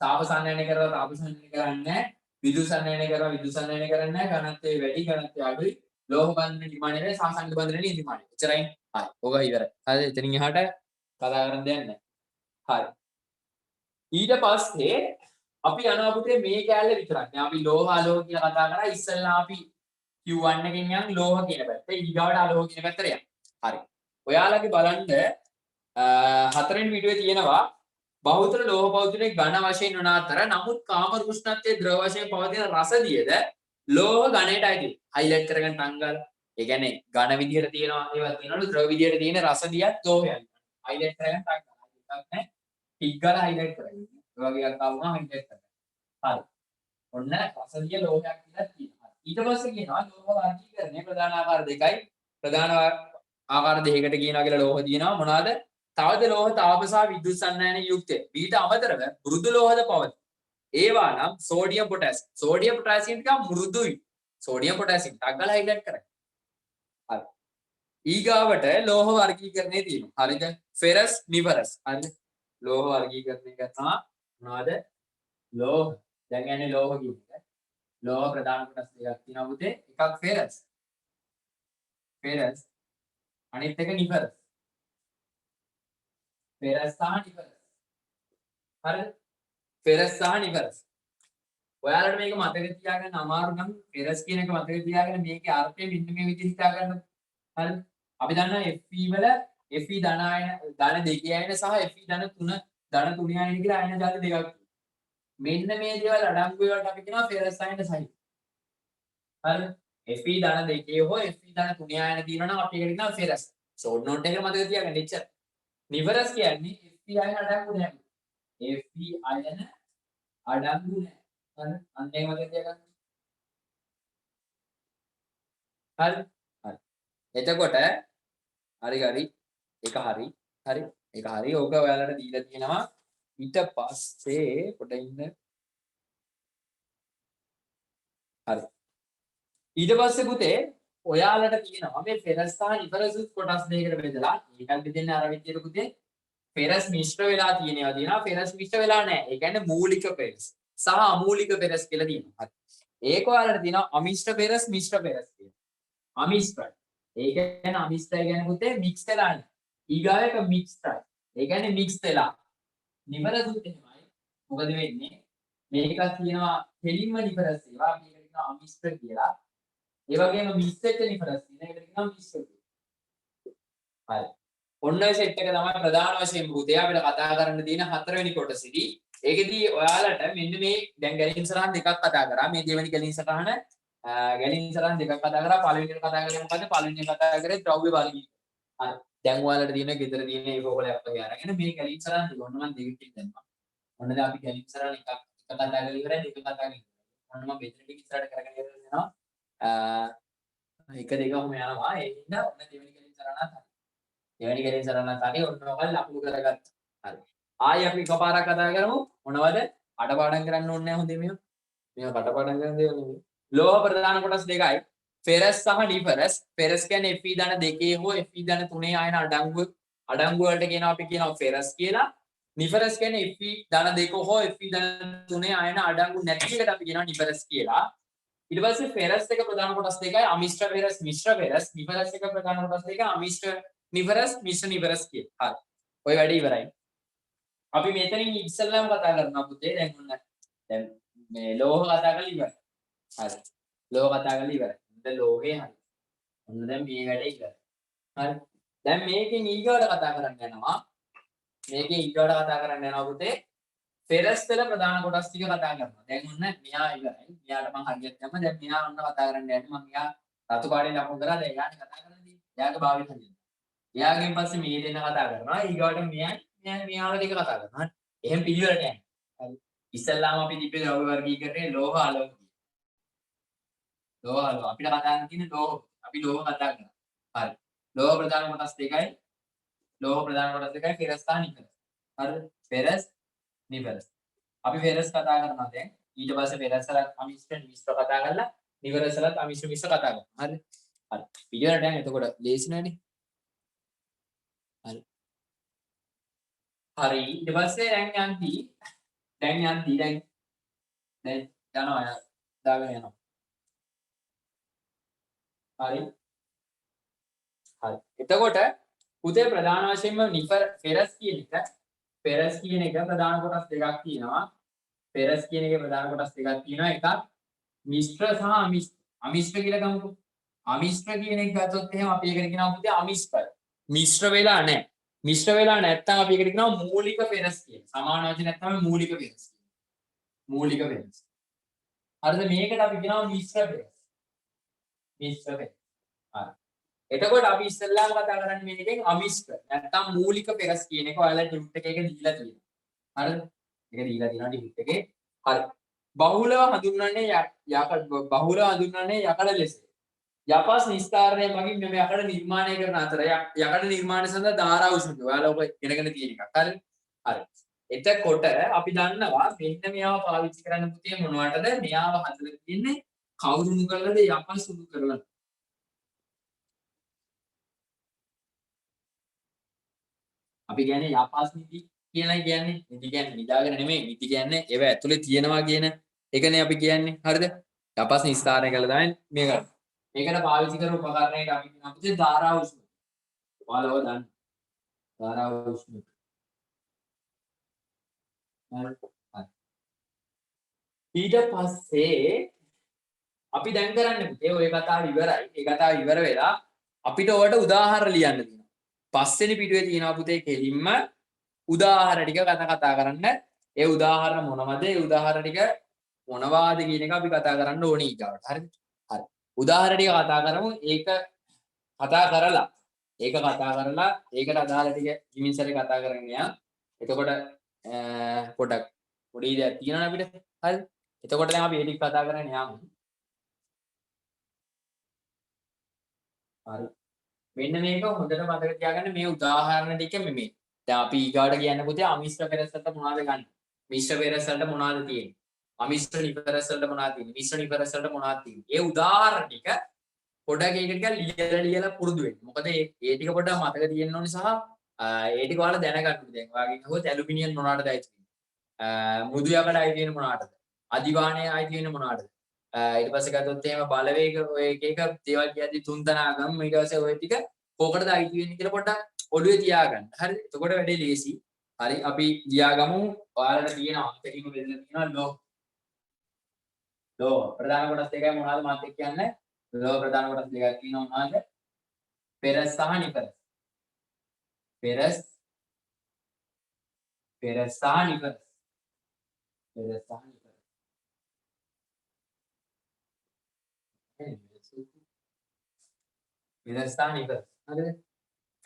Speaker 1: තාප සන්නයනය කරලා තාප සන්නයනය කරන්නේ විදුලි සන්නයනය කරලා විදුලි සන්නයනය කරන්නේ ඝනත්වයේ වැඩි ඝනත්වය අඩුයි ලෝහ බන්ධන නිර්මාණය වෙන සාසංග බන්ධන නිර්මාණය. එච්චරයි. හරි. ඕක ඉවරයි. හරි. එතනින් එහාට කතා කරන්න දෙයක් නැහැ. හරි. ඊට පස්සේ අපි යනවා පුතේ මේ කැලේ විතරක්. දැන් අපි ලෝහ අලෝහ කියලා කතා කරා. ඉස්සෙල්ලා අපි Q1 එකෙන් යන් ලෝහ කියන පැත්ත ඊගාවට අලෝහ කියන පැත්තට යන්න. හරි. ඔයාලගේ බලන්න හතරවෙනි වීඩියෝවේ තියෙනවා බහුතර ලෝහ පෞද්ගලික ඝන වශයෙන් වන අතර නමුත් කාම රුෂ්ණත්වයේ ද්‍රව වශයෙන් පවතින රසදියද ලෝහ ඝණයට අයිති. හයිලයිට් කරගෙන තංගල. ඒ කියන්නේ ඝන විදියට තියෙනවා ඒවා තියෙනවලු ද්‍රව විදියට තියෙන රසදියත් ලෝහයයි. හයිලයිට් කරගෙන තංගල. එකක් නැහැ. ටික් ගාලා හයිලයිට් කරගන්න. ඒ වගේ එකක් ආවම හයිලයිට් කරගන්න. හරි. ඔන්න රසදිය ලෝහයක් කියලා කියනවා. ඊට පස්සේ කියනවා ලෝහ වර්ගීකරණය ප්‍රධාන ප්‍රධාන ආකාර දෙකයි. ප්‍රධාන ආකාර දෙකකට කියනවා කියලා ලෝහ දිනනවා මොනවාද? තවද ලෝහ තාප සහ විද්‍යුත් සන්නායන යුක්තය. ඊට අමතරව මෘදු ලෝහද පවතී. ඒවා නම් සෝඩියම් පොටෑසියම්. සෝඩියම් පොටෑසියම් ටික මෘදුයි. සෝඩියම් පොටෑසියම් ටග්ගල හයිලයිට් කරගන්න. හරි. ඊගාවට ලෝහ වර්ගීකරණය තියෙනවා. හරිද? ෆෙරස් නිවරස්. හරිද? ලෝහ වර්ගීකරණය කරනවා මොනවද? ලෝහ. දැන් යන්නේ ලෝහ කියන්නේ. ලෝහ ප්‍රධාන කොටස් දෙකක් තියෙනවා පුතේ. එකක් ෆෙරස්. ෆෙරස්. අනිත් එක නිවරස්. ෆෙරස් සහ නිවරස්. හරිද? ෆෙරස් සහ නිවරස්. ඔයාලට මේක මතක තියාගන්න අමාරු නම් ෆෙරස් කියන එක මතක තියාගෙන මේකේ අර්ථය මෙන්න මේ විදිහට හිතා ගන්න. හරිද? අපි දන්නවා Fe වල Fe ධන ආයන ධන 2 ආයන සහ Fe ධන 3 ධන 3 ආයන කියලා ආයන ජාති දෙකක් තියෙනවා. මෙන්න මේ දේවල් අඩංගු වලට අපි කියනවා ෆෙරස් ආයන සහිත. හරිද? Fe ධන 2 හෝ Fe ධන 3 ආයන තියෙනවා නම් අපි ඒකට කියනවා ෆෙරස්. ෂෝට් නෝට් එක මතක තියාගන්න එච්චර. නිවරස් කියන්නේ Fe ආයන අඩංගු නැහැ. Fe ආයන අඩංගු නැහැ. හරි අන්න ඒක මතක තියාගන්න. හරි හරි එතකොට හරි ඒක හරි ඒක හරි ඕක ඔයාලට දීලා තියෙනවා ඊට පස්සේ පොඩ ඉන්න හරි ඊට පස්සේ පුතේ ඔයාලට තියෙනවා මේ ෆෙරස් සහ නිවරස් කොටස් දෙකකට බෙදලා ඒකත් දෙන්නේ අර විදියට පුතේ ෆෙරස් මිශ්‍ර වෙලා තියෙනවා ෆෙරස් මිශ්‍ර වෙලා නැහැ ඒ කියන්නේ මූලික ෆෙරස් සහ අමූලික ෆෙරස් කියලා තියෙනවා. හරි. ඒක ඔයාලට තියෙනවා අමිශ්‍ර ෆෙරස් මිශ්‍ර ෆෙරස් කියලා. අමිශ්‍රයි. ඒ කියන්නේ අමිශ්‍රයි කියන්නේ පුතේ මික්ස් වෙලා නැහැ. ඊගාව එක මික්ස්ඩයි. ඒ කියන්නේ මික්ස් වෙලා. නිවරසුත් එහෙමයි. මොකද වෙන්නේ? මේකක් තියෙනවා දෙලින්ම නිවරස් ඒවා මේකට කියනවා අමිශ්‍ර කියලා. ඒ වගේම මික්ස් වෙච්ච නිවරස් තියෙනවා. ඒකට කියනවා මිශ්‍ර කියලා. හරි. ඔන්න ඔය සෙට් එක තමයි ප්‍රධාන වශයෙන් පුතේ අපිට කතා කරන්න තියෙන හතරවෙනි කොටසේදී ඒකෙදී ඔයාලට මෙන්න මේ දැන් ගැලීම් සරහන් දෙකක් කතා කරා මේ දෙවෙනි ගැලීම් සරහන දෙකක් කතා කරා පළවෙනි එක කතා කරේ මොකද්ද පළවෙනි එක කතා කරේ ද්‍රව්‍ය වර්ගීකරණය හරි දැන් ඔයාලට තියෙන ගෙදර තියෙන ඒ පොකලයක් වගේ අරගෙන මේ ගැලීම් සරහන් දෙක ඔන්න මම දෙකකින් දැම්මා ඔන්න දැන් අපි ගැලීම් සරහන් එකක් කතා කරලා ඉවරයි දෙක කතා කරලා ඔන්න මම මෙතන ටික ඉස්සරහට කරගෙන යනවා එක දෙකම යනවා ඒ හින්දා ඔන්න දෙවෙනි ගැලීම් සරහනත් දෙවෙනි ගැලීම් සරහනත් හරි ඔන්න ඔයාලා ලකුණු කරගත්තා හරි ආයි අපි එකපාරක් කතා කරමු මොනවද අඩපාඩම් කරන්න ඕනේ නැහැ හොඳේ මේවා කටපාඩම් කරන දේවල් නෙමෙයි ලෝහ ප්‍රධාන කොටස් දෙකයි ෆෙරස් සහ නිවරස් ෆෙරස් කියන්නේ Fe ධන 2 හෝ Fe ධන 3 ආයන අඩංගු වලට කියනවා අපි කියනවා ෆෙරස් කියලා නිවරස් කියන්නේ Fe ධන 2 හෝ Fe ධන 3 ආයන අඩංගු නැති එකට අපි කියනවා නිවරස් කියලා ඊට පස්සේ ෆෙරස් එක ප්‍රධාන කොටස් දෙකයි අමිශ්‍ර ෆෙරස් මිශ්‍ර ෆෙරස් නිවරස් එක ප්‍රධාන කොටස් දෙකයි අමිශ්‍ර නිවරස් මිශ්‍ර නිවරස් කියලා හරි ඔය වැඩේ ඉවරයි අපි මෙතනින් ඉස්සෙල්ලාම කතා කරනවා පුතේ දැන් ඔන්න දැන් මේ ලෝහ කතා කරලා ඉවරයි. හරි. ලෝහ කතා කරලා ඉවරයි. දැන් ලෝහේ හරි. ඔන්න දැන් මේ වැඩේ ඉවරයි. හරි. දැන් මේකෙන් ඊගාවට කතා කරන්න යනවා. පුතේ ෆෙරස් වල ප්‍රධාන කොටස් ටික කතා කරනවා. දැන් ඔන්න මෙයා ඉවරයි. මෙයාට මම හරියට දැම්ම. දැන් මෙයා ඔන්න කතා කරන්න යන්නේ. මම එයා රතු පාටෙන් ලකුණු කරා. දැන් එයාට කතා කරන්නේ. එයාගේ භාවිත හරියට. එයාගෙන් පස්සේ මේ දෙන්න කතා කරනවා. ඊගාවට මෙයාලා දෙක කතා කරනවා. එහෙම පිළිවෙලට යන්නේ. හරි. ඉස්සල්ලාම අපි තිබ්බේ ද්‍රව්‍ය වර්ගීකරණේ ලෝහ අලෝහ. ලෝහ අලෝහ. අපිට කතා කරන්න තියෙන්නේ ලෝහ. අපි ලෝහ කතා කරනවා. හරි. ලෝහ ප්‍රධාන කොටස් දෙකයි. ෆෙරස් සහ නිවරස්. හරිද? ෆෙරස් නිවරස්. අපි ෆෙරස් කතා කරනවා දැන්. ඊට පස්සේ ෆෙරස් වල අමිශ්‍ර මිශ්‍ර කතා කරලා නිවරස් වලත් අමිශ්‍ර මිශ්‍ර කතා කරනවා. හරි. හරි. පිළිවෙලට යන්නේ. එතකොට ලේසි නෑනේ. හරි. හරි ඊට පස්සේ දැන් යනවා දාගෙන යනවා හරි එතකොට පුතේ ප්‍රධාන වශයෙන්ම ෆෙරස් කියන එක ප්‍රධාන කොටස් දෙකක් තියෙනවා එකක් මිශ්‍ර සහ අමිශ්‍ර කියලා ගමුකෝ අමිශ්‍ර කියන එක ගත්තොත් එහෙනම් අපි ඒකට කියනවා පුතේ අමිශ්‍ර මිශ්‍ර වෙලා නැහැ මිශ්‍ර වෙලා නැත්නම් අපි ඒකට කියනවා මූලික ෆෙරස් කියලා. සමාන වචනයක් තමයි මූලික ෆෙරස්. හරිද මේකට අපි කියනවා මිශ්‍ර ෆෙරස්. හරි. එතකොට අපි ඉස්සෙල්ලාම කතා කරන්නේ මේකෙන් අමිශ්‍ර නැත්නම් මූලික ෆෙරස් කියන එක ඔයාලා ඩිවිට් එකේ දීලා තියෙනවා. හරිද? ඒක දීලා තියෙනවා ඩිවිට් එකේ. හරි. බහුලව හඳුන්වන්නේ යකඩ ලෙස. යපස් නිස්තාරණය මගින් මෙම යකඩ නිර්මාණය කරන අතර යකඩ නිර්මාණය සඳහා ධාරා උෂ්ණකය. ඔයාලා ඔබ ඉගෙනගෙන තියෙන එකක්. හරි. හරි. එතකොට අපි දන්නවා මෙන්න මෙයාව පාවිච්චි කරන්න පුතේ මොනවටද? මෙයාව හදලා තියෙන්නේ කවුරුණු කරලාද යපස් උණු කරලා. අපි කියන්නේ යපස් නිදි කියලා කියන්නේ. නිදි කියන්නේ නිදාගෙන නෙමෙයි. නිදි කියන්නේ ඒව ඇතුලේ තියෙනවා කියන එකනේ අපි කියන්නේ. හරිද? යපස් නිස්තාරණය කළා තමයි මේක. මේකට පාවිච්චි කරන උපකරණයකට අපි කියනවා පුතේ ධාරා උෂ්ණක. ඔයාලව දන්න. ධාරා උෂ්ණක. හරි. ඊට පස්සේ අපි දැන් කරන්නේ පුතේ ඔය කතාව ඉවරයි. ඒ කතාව ඉවර වෙලා අපිට ඔයාලට උදාහරණ ලියන්න තියෙනවා. පස්වෙනි පිටුවේ තියෙනවා පුතේ කෙලින්ම උදාහරණ ටික කතා කරන්න. ඒ උදාහරණ මොනවද? ඒ උදාහරණ ටික මොනවාද කියන එක අපි කතා කරන්න ඕනේ ඊගාවට. හරිද? හරි. උදාහරණ ටික කතා කරමු. ඒක කතා කරලා ඒකට අදාළ ටික කිමින් සැරේ කතා කරගෙන යන්න. එතකොට පොඩක් පොඩි දෙයක් තියෙනවා අපිට. හරි. එතකොට දැන් අපි ඒ ටික කතා කරගෙන යමු. හරි. මෙන්න මේක හොඳට මතක තියාගන්න මේ උදාහරණ ටික මෙමේ. දැන් අපි ඊගාට කියන්න පුතේ අමිශ්‍ර පෙරසට මොනවද ගන්න? මිශ්‍ර පෙරසට මොනවද තියෙන්නේ? අමිශ්‍ර නිපෙරසට මොනවද තියෙන්නේ? මිශ්‍ර නිපෙරසට මොනවද තියෙන්නේ? ඒ උදාහරණ ටික පොඩක් ඒකට ලියලා පුරුදු වෙන්න. මොකද ඒ ටික පොඩ්ඩක් මතක තියෙන්න ඕනේ සහ ඒ ටික ඔයාලා දැනගන්න ඕනේ. දැන් ඔයාගෙන් අහුවොත් ඇලුමිනියම් මොනවටද අයිති වෙන්නේ? මෘදු යකඩ අයිති වෙන්නේ මොනවටද? අදිවාණය අයිති වෙන්නේ මොනවටද? ඊට පස්සේ ගත්තොත් එහෙම බලවේග ඔය එක දේවල් කියද්දි තුන්තනාගම් ඊට පස්සේ ඔය ටික කොකටද අයිති වෙන්නේ කියලා පොඩ්ඩක් ඔළුවේ තියාගන්න. හරි. එතකොට වැඩේ ලේසි. හරි. අපි ගියාගමු. ඔයාලට තියෙන අන්තිම බෙදලා තියෙනවා ලෝ ප්‍රධාන කොටස් දෙකයි මොනවද මාත් එක්ක කියන්නේ? ලෝ ප්‍රධාන කොටස් දෙකක් තියෙනවා මොනවද? පෙරස් සහ නිපෙරස්. පෙරස් සහ නිපෙරස්. පෙරස් සහ නිපෙරස්. පෙරස් සහ නිපෙරස්. හරිද?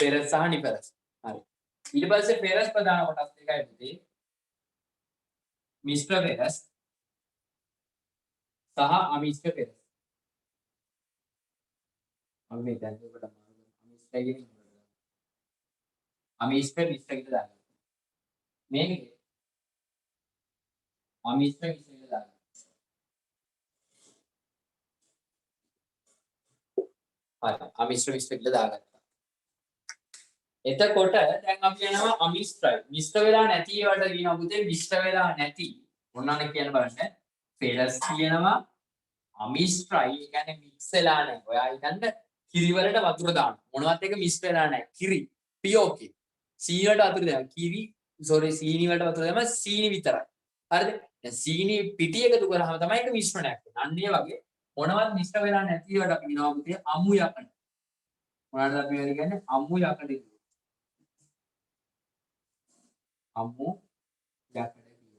Speaker 1: පෙරස් සහ නිපෙරස්. හරි. ඊට පස්සේ පෙරස් ප්‍රධාන කොටස් දෙකයි පුතේ. මිශ්‍ර පෙරස් සහ අමිශ්‍ර පෙරස්. අපි මේ දැන් ඔකට අමිශ්‍ර කියන්නේ අමිශ්‍ර මිශ්‍ර කියලා දාන්න. මේකේ අමිශ්‍ර මිශ්‍ර කියලා දාන්න. හරි. අමිශ්‍ර මිශ්‍ර කියලා දාගත්තා. එතකොට දැන් අපි යනවා අමිශ්‍රයි. මිශ්‍ර වෙලා නැති ඒවාට කියනවා පුතේ මිශ්‍ර වෙලා නැති. මොනවානේ කියන බලන්න. පෙරස් කියනවා අමිශ්‍රයි. ඒ කියන්නේ මික්ස් වෙලා නැහැ. ඔයා හිතන්න කිරි වලට වතුර දාන්න. මොනවත් එක මික්ස් වෙලා නැහැ. කිරි POK. සීනි වලට වතුර දාන්න. කිරි සීනි වලට වතුර දාම සීනි විතරයි. හරිද? දැන් සීනි පිටි එකතු කරාම තමයි ඒක මිශ්‍රණයක් වෙන්නේ. අන්න ඒ වගේ මොනවත් මිශ්‍ර වෙලා නැති ඒවාට අපි කියනවා පුතේ අමු යකඩ. මොනවාද අපි කියන්නේ අමු යකඩ. අමු යකඩ කියනවා.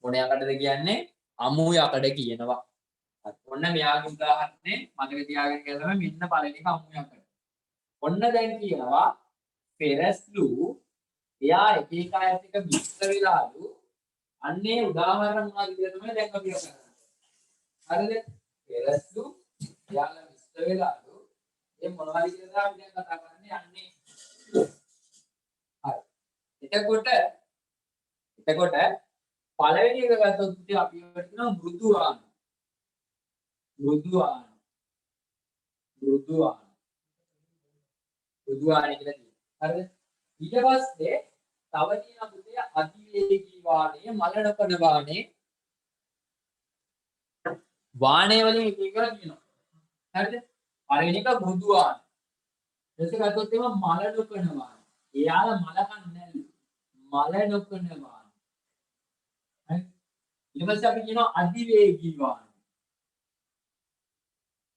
Speaker 1: මොන යකඩද කියන්නේ? අමු යකඩ කියනවා. ඔන්න මෙයාගේ උදාහරණේ මතක තියාගෙන ගියම මෙන්න පළවෙනි එක අමු යකඩ. ඔන්න දැන් කියනවා පෙරස්ලු එයා එක එක අයත් එක මිශ්‍ර වෙලාලු අන්නේ උදාහරණ මොනවද කියලා තමයි දැන් අපි කරන්නේ. හරිද? පෙරස්ලු එයාලා මිශ්‍ර වෙලාලු ඒ මොනවද කියලා අපි දැන් කතා කරන්නේ අන්නේ. හරි. එතකොට පළවෙනි එක ගත්තොත් අපි ඒකට කියනවා මෘදුආන. මෘදුආන කියලා කියනවා. හරිද? ඊට පස්සේ තව තියෙන පුතේ අතිවේගී වාණය, මලනපන වාණය. වාණය වලින් එක එක කියනවා. හරිද? පළවෙනි එක මෘදුආන. ඊට ගත්තොත් එම මලනපන වාණය. එයාලා මල කන්නේ නැල්ලු. මලනපන වාණය. හරි? ඊට පස්සේ අපි කියනවා අධිවේගී වාණය.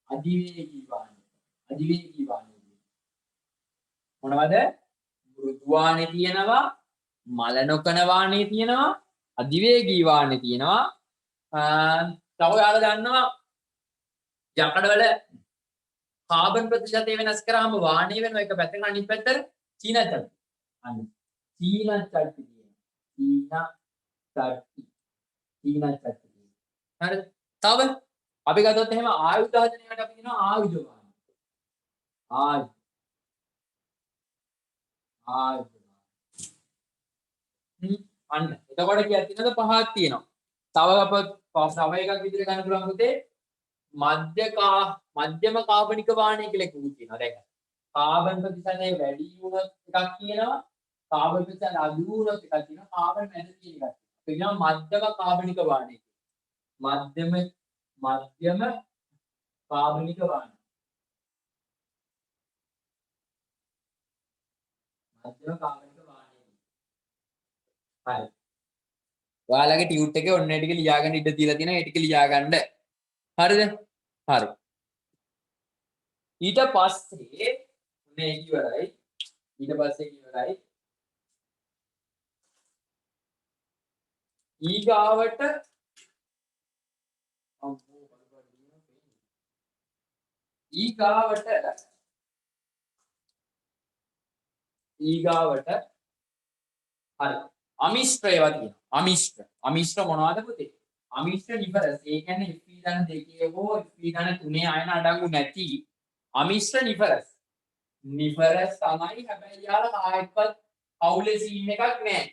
Speaker 1: අධිවේගී වාණය මොනවද? මෘදු වාණය තියෙනවා, මල නොකන වාණය තියෙනවා, අධිවේගී වාණය තියෙනවා. තව ඔයාලා දන්නවා යකඩවල කාබන් ප්‍රතිශතය වෙනස් කරාම වාණය වෙනවා එක පැත්තකට අනිත් පැත්තට චීනචට්ටි. අන්න චීනචට්ටි තියෙනවා. චීනචට්ටි. හරිද? තව අපි ගත්තොත් එහෙම ආයුධ හදනකට අපි කියනවා ආයුධ වාහන. ආයුධ. ආයුධ. අන්න. එතකොට කීයක් තියෙනවද? පහක් තියෙනවා. තව තව එකක් විදිහට ගන්න පුළුවන් පුතේ මධ්‍යම කාබනික වාහනය කියලා එකක් තියෙනවා. දැන් කාබන් ප්‍රතිශතය වැඩි වුණොත් එකක් කියනවා. කාබන් ප්‍රතිශතය අඩු වුණොත් එකක් කියනවා. කාබන් මැද තියෙන එකක්. ඒ කියනවා මධ්‍යම කාබනික වාහනය. මධ්‍යම කාබනික වාහනය. මධ්‍යම කාබනික වාහනය. හරි. ඔයාලගේ ටියුට් එකේ ඔන්න ඒ ටික ලියාගන්න ඉඩ තියලා තියෙනවා. ඒ ටික ලියාගන්න. හරිද? හරි. ඊට පස්සේ මේ ඉවරයි. ඊට පස්සේ ඉවරයි. ඊගාවට හරි අමිශ්‍ර ඒවා තියෙනවා. අමිශ්‍ර මොනවද පුතේ? අමිශ්‍ර නිපරස්. ඒ කියන්නේ Fe ධන දෙකේ හෝ Fe ධන තුනේ අයන අඩංගු නැති අමිශ්‍ර නිපරස්. නිපරස් තමයි හැබැයි යාලා ආයෙත්වත් අවුලේ සීන් එකක් නැහැ.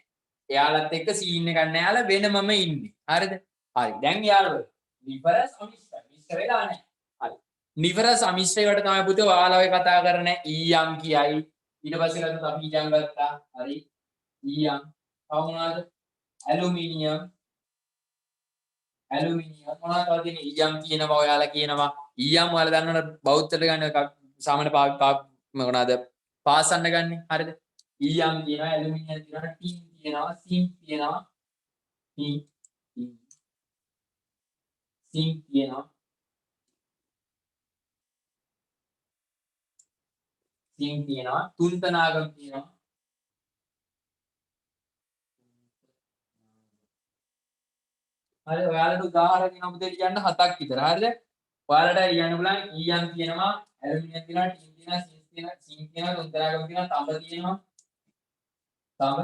Speaker 1: එයාලත් එක්ක සීන් එකක් නැහැ. යාලා වෙනමම ඉන්නේ. හරිද? හරි. දැන් යාළුවෝ නිපරස් අමිශ්‍ර. මිශ්‍ර වෙලා නැහැ. හරි. නිපරස් අමිශ්‍ර ඒවට තමයි පුතේ ඔයාලා ඔය කතා කරන ඊයම් කියයි. ඊට පස්සේ ගත්තොත් අපි ඊයම් ගත්තා. හරි. ඊයම් මොනවාද? ඇලුමිනියම් මොනවද තියෙන්නේ? ඊයම් කියනවා ඔයාලා කියනවා. ඊයම් ඔයාලා දන්නවනේ බෞද්ධට ගන්න සාමාන්‍ය මොනවාද? පාසන්න ගන්න. හරිද? ඊයම් කියනවා, ඇලුමිනියම් කියනවා, ටින් කියනවා, සින්ක් කියනවා. සින්ක් කියනවා. තුන්තනාගම් කියනවා. හරි ඔයාලට උදාහරණ දෙනවා පුතේ කියන්න 7ක් විතර. හරිද? ඔයාලට කියන්න පුළුවන් ඊයම් කියනවා, ඇලුමිනියම් කියනවා, ටින් කියනවා, සින්ක් කියනවා, තුන්තනාගම් කියනවා, තඹ කියනවා. තව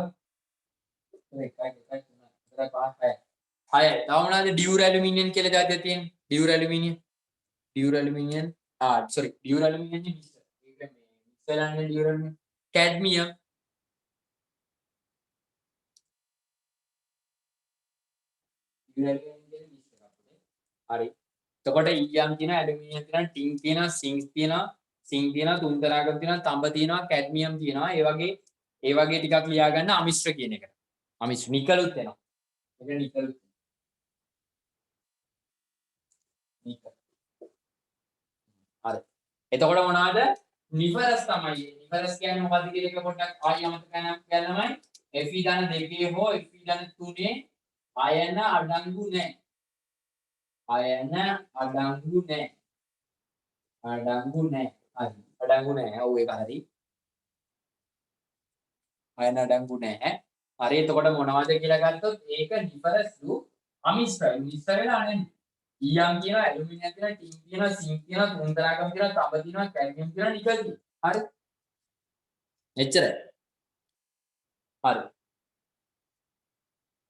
Speaker 1: හය. තව මොනවද? ඩියුර ඇලුමිනියම් කියලා જાතියක් තියෙනවා. ඩියුර ඇලුමිනියම් ඩියුර ඇලුමිනියම් මිශ්‍ර. ඒක මේ මිශ්‍රලන්නේ ඩියුර ඇලුමිනියම්. කැඩ්මියම් හරි. එතකොට ඊයම් තියෙනවා, ඇලුමිනියම් තියෙනවා, ටින් තියෙනවා, සින්ක් තියෙනවා, තුන්තරාගම් තියෙනවා, තඹ තියෙනවා, කැඩ්මියම් තියෙනවා. ඒ වගේ ටිකක් ලියා ගන්න අමිශ්‍ර කියන එක. අමිශ්‍ර නිකලුත් එනවා. ඒක නිකලුත්. හරි. එතකොට මොනවාද? නිපරස් තමයි. නිපරස් කියන්නේ මොකද්ද කියන එක පොඩ්ඩක් ආයෙ අමතක කරගන්නමයි. Fe ධන දෙකේ හෝ Fe ධන තුනේ අයන අඩංගු නැහැ. හරි. අඩංගු නැහැ. ඔව් ඒක හරි. අයන අඩංගු නැහැ. හරි. එතකොට මොනවද කියලා ගත්තොත් ඒක නිපරස්ලු අමිශ්‍රයි. මිශ්‍ර වෙලා නැහැ. ඊයම් කියනවා, ඇලුමිනියම් කියනවා, ටින් කියනවා, සින්ක් කියනවා, තුන්තරාගම් කියනවා, තඹ කියනවා, කැඩ්මියම් කියනවා, නිකල් කියනවා. හරි. එච්චරයි. හරි.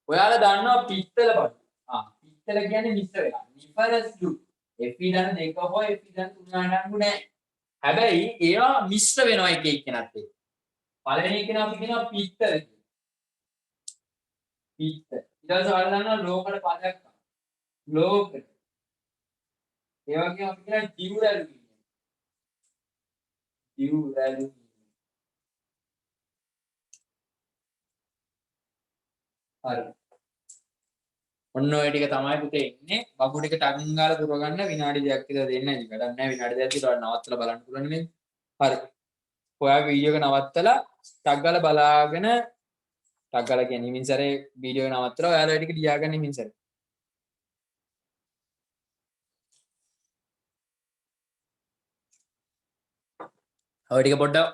Speaker 1: ඔයාලා දන්නවා පිත්තල බඩු. පිත්තල කියන්නේ මිශ්‍ර වෙලා. නිපරස්ලු Fe ධන දෙක හෝ Fe ධන තුන අඩංගු නැහැ. හැබැයි ඒවා මිශ්‍ර වෙනවා එක එක්කෙනාත් එක්ක. පළවෙනි එක අපි කියනවා පිත්තල කියලා. පිත්ත. ඊට පස්සේ ඔයාලා දන්නවා ලෝකඩ පදයක්. ලෝකඩ. ඒ වගේම අපි කියනවා ඩියුර ඇලුමිනියම්. හරි. ඔන්න ඔය ටික තමයි පුතේ ඉන්නේ. බබු ටික ටගින් ගාලා පුරව ගන්න විනාඩි දෙකක් විතර දෙන්න ඉතින් වැඩක් නැහැ. විනාඩි දෙකක් විතර නවත්තලා බලන්න පුළුවන් නේද? හරි. ඔයා වීඩියෝ එක නවත්තලා ටග් ගාලා බලාගෙන ටග් ගාලා කියන්නේ හිමින් සැරේ වීඩියෝ එක නවත්තලා ඔයාලා ටික ලියාගන්න හිමින් සැරේ. ඔය ටික පොඩ්ඩක්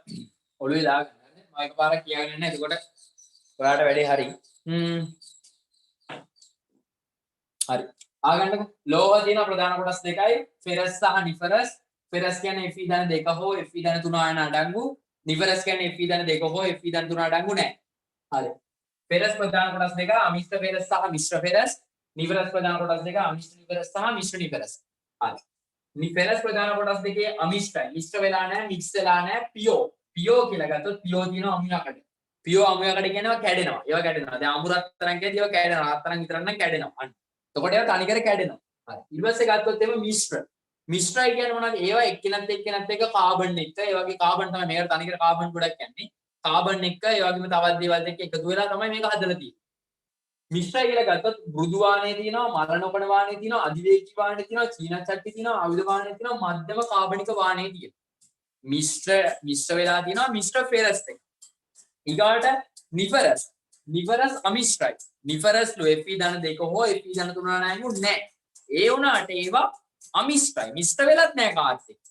Speaker 1: ඔළුවේ දාගන්න. මම එකපාරක් කියාගෙන නැහැ. එතකොට ඔයාලට වැඩේ හරි. හරි. ආගන්නකො ලෝහ තියෙන ප්‍රධාන කොටස් දෙකයි ෆෙරස් සහ නිෆරස්. ෆෙරස් කියන්නේ Fe ධන දෙක හෝ Fe ධන තුන අයන අඩංගු. නිෆරස් කියන්නේ Fe ධන දෙක හෝ Fe ධන තුන අඩංගු නැහැ. හරි. ෆෙරස් ප්‍රධාන කොටස් දෙක අමිශ්‍ර ෆෙරස් සහ මිශ්‍ර ෆෙරස්. නිෆරස් ප්‍රධාන කොටස් දෙක අමිශ්‍ර නිෆරස් සහ මිශ්‍ර නිෆරස්. හරි. නිෆෙරස් ප්‍රධාන කොටස් දෙකේ අමිශ්‍රයි. මිශ්‍ර වෙලා නැහැ, මික්ස් වෙලා නැහැ. පියෝ. පියෝ කියලා ගත්තොත් පියෝ තියෙනවා අමුයකට. පියෝ අමුයකට කියනවා කැඩෙනවා. ඒවා කැඩෙනවා. දැන් අමු රත්තරන් කියද්දි ඒවා කැඩෙනවා. රත්තරන් විතරක් නම් කැඩෙනවා. අන්න. එතකොට ඒවා තනිකර කැඩෙනවා. හරි. ඊට පස්සේ ගත්තොත් එimhe මිශ්‍ර. මිශ්‍රයි කියන්නේ මොනවද? ඒවා එක්කෙනත් එක කාබන් එක. ඒ වගේ කාබන් තමයි මේකට තනිකර කාබන් ගොඩක් කියන්නේ. කාබන් එක ඒ වගේම තවත් දේවල් එක්ක එකතු වෙලා තමයි මේක හදලා තියෙන්නේ. මිශ්‍රය කියලා ගත්තොත් මෘදු වාහනේ තියෙනවා, මර නොකන වාහනේ තියෙනවා, අධිවේගී වාහනේ තියෙනවා, චීන චට්ටි තියෙනවා, ආයුධ වාහනේ තියෙනවා, මධ්‍යම කාබනික වාහනේ තියෙනවා. මිශ්‍ර වෙලා තියෙනවා මිශ්‍ර ෆෙරස් එක. ඊගාට නිෆරස්. නිෆරස් අමිශ්‍රයි. නිෆරස් ලු Fe-2 හෝ Fe-3 නැහැ. ඒ වුණාට ඒවා අමිශ්‍රයි. මිශ්‍ර වෙලත් නැහැ කාත් එක්ක.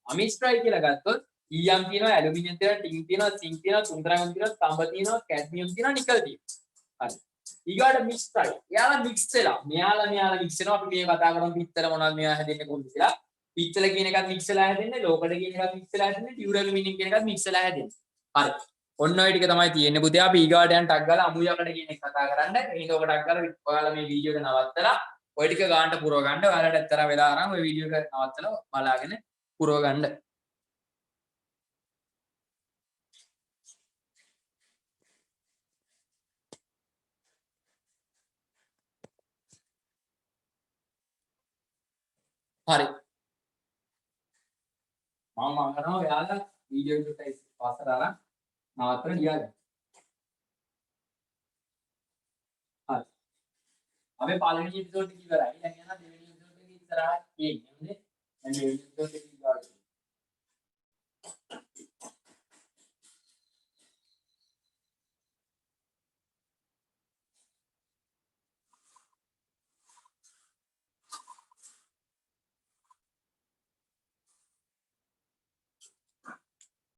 Speaker 1: අමිශ්‍රයි කියලා ගත්තොත් ඊයම් තියෙනවා, ඇලුමිනියම් තියෙනවා, ටින් තියෙනවා, සිංක් තියෙනවා, තුන්තරංගම් තියෙනවා, තඹ තියෙනවා, කැඩ්මියම් තියෙනවා, නිකල් තියෙනවා. හරි. ඊගාට මික්ස්යි. එයාලා මික්ස් වෙලා. මෙයාලා මික්ස් වෙනවා. අපි මේ කතා කරමු පිත්තල මොනවද මේවා හැදෙන්නේ කොහොමද කියලා. පිත්තල කියන එකත් මික්ස් වෙලා හැදෙන්නේ, ලෝකඩ කියන එකත් මික්ස් වෙලා හැදෙන්නේ, ටියුරැලුමිනියම් කියන එකත් මික්ස් වෙලා හැදෙන්නේ. හරි. ඔන්න ඔය ටික තමයි තියෙන්නේ පුතේ. අපි ඊගාට යන ටක් ගාලා අමුයකඩ කියන එක කතා කරන්න. ඊට ඔක ටක් ගාලා ඔයාලා මේ වීඩියෝ එක නවත්තලා ඔය ටික ගානට පුරව ගන්න. ඔයාලට ඇත්තට වෙලා අරන් ඔය වීඩියෝ එක නවත්තලා බලාගෙන පුරව ගන්න. හරි. මම අහනවා ඔයාලා වීඩියෝ එක පස්සට අරන් නවත්තලා ලියන්න. හරි. අපි පළවෙනි එපිසෝඩ් එක ඉවරයි. දැන් යනවා දෙවෙනි එපිසෝඩ් එකේ ඉස්සරහට තියෙන්නේ. හරිද? දැන් දෙවෙනි එපිසෝඩ් එක ඉවරයි.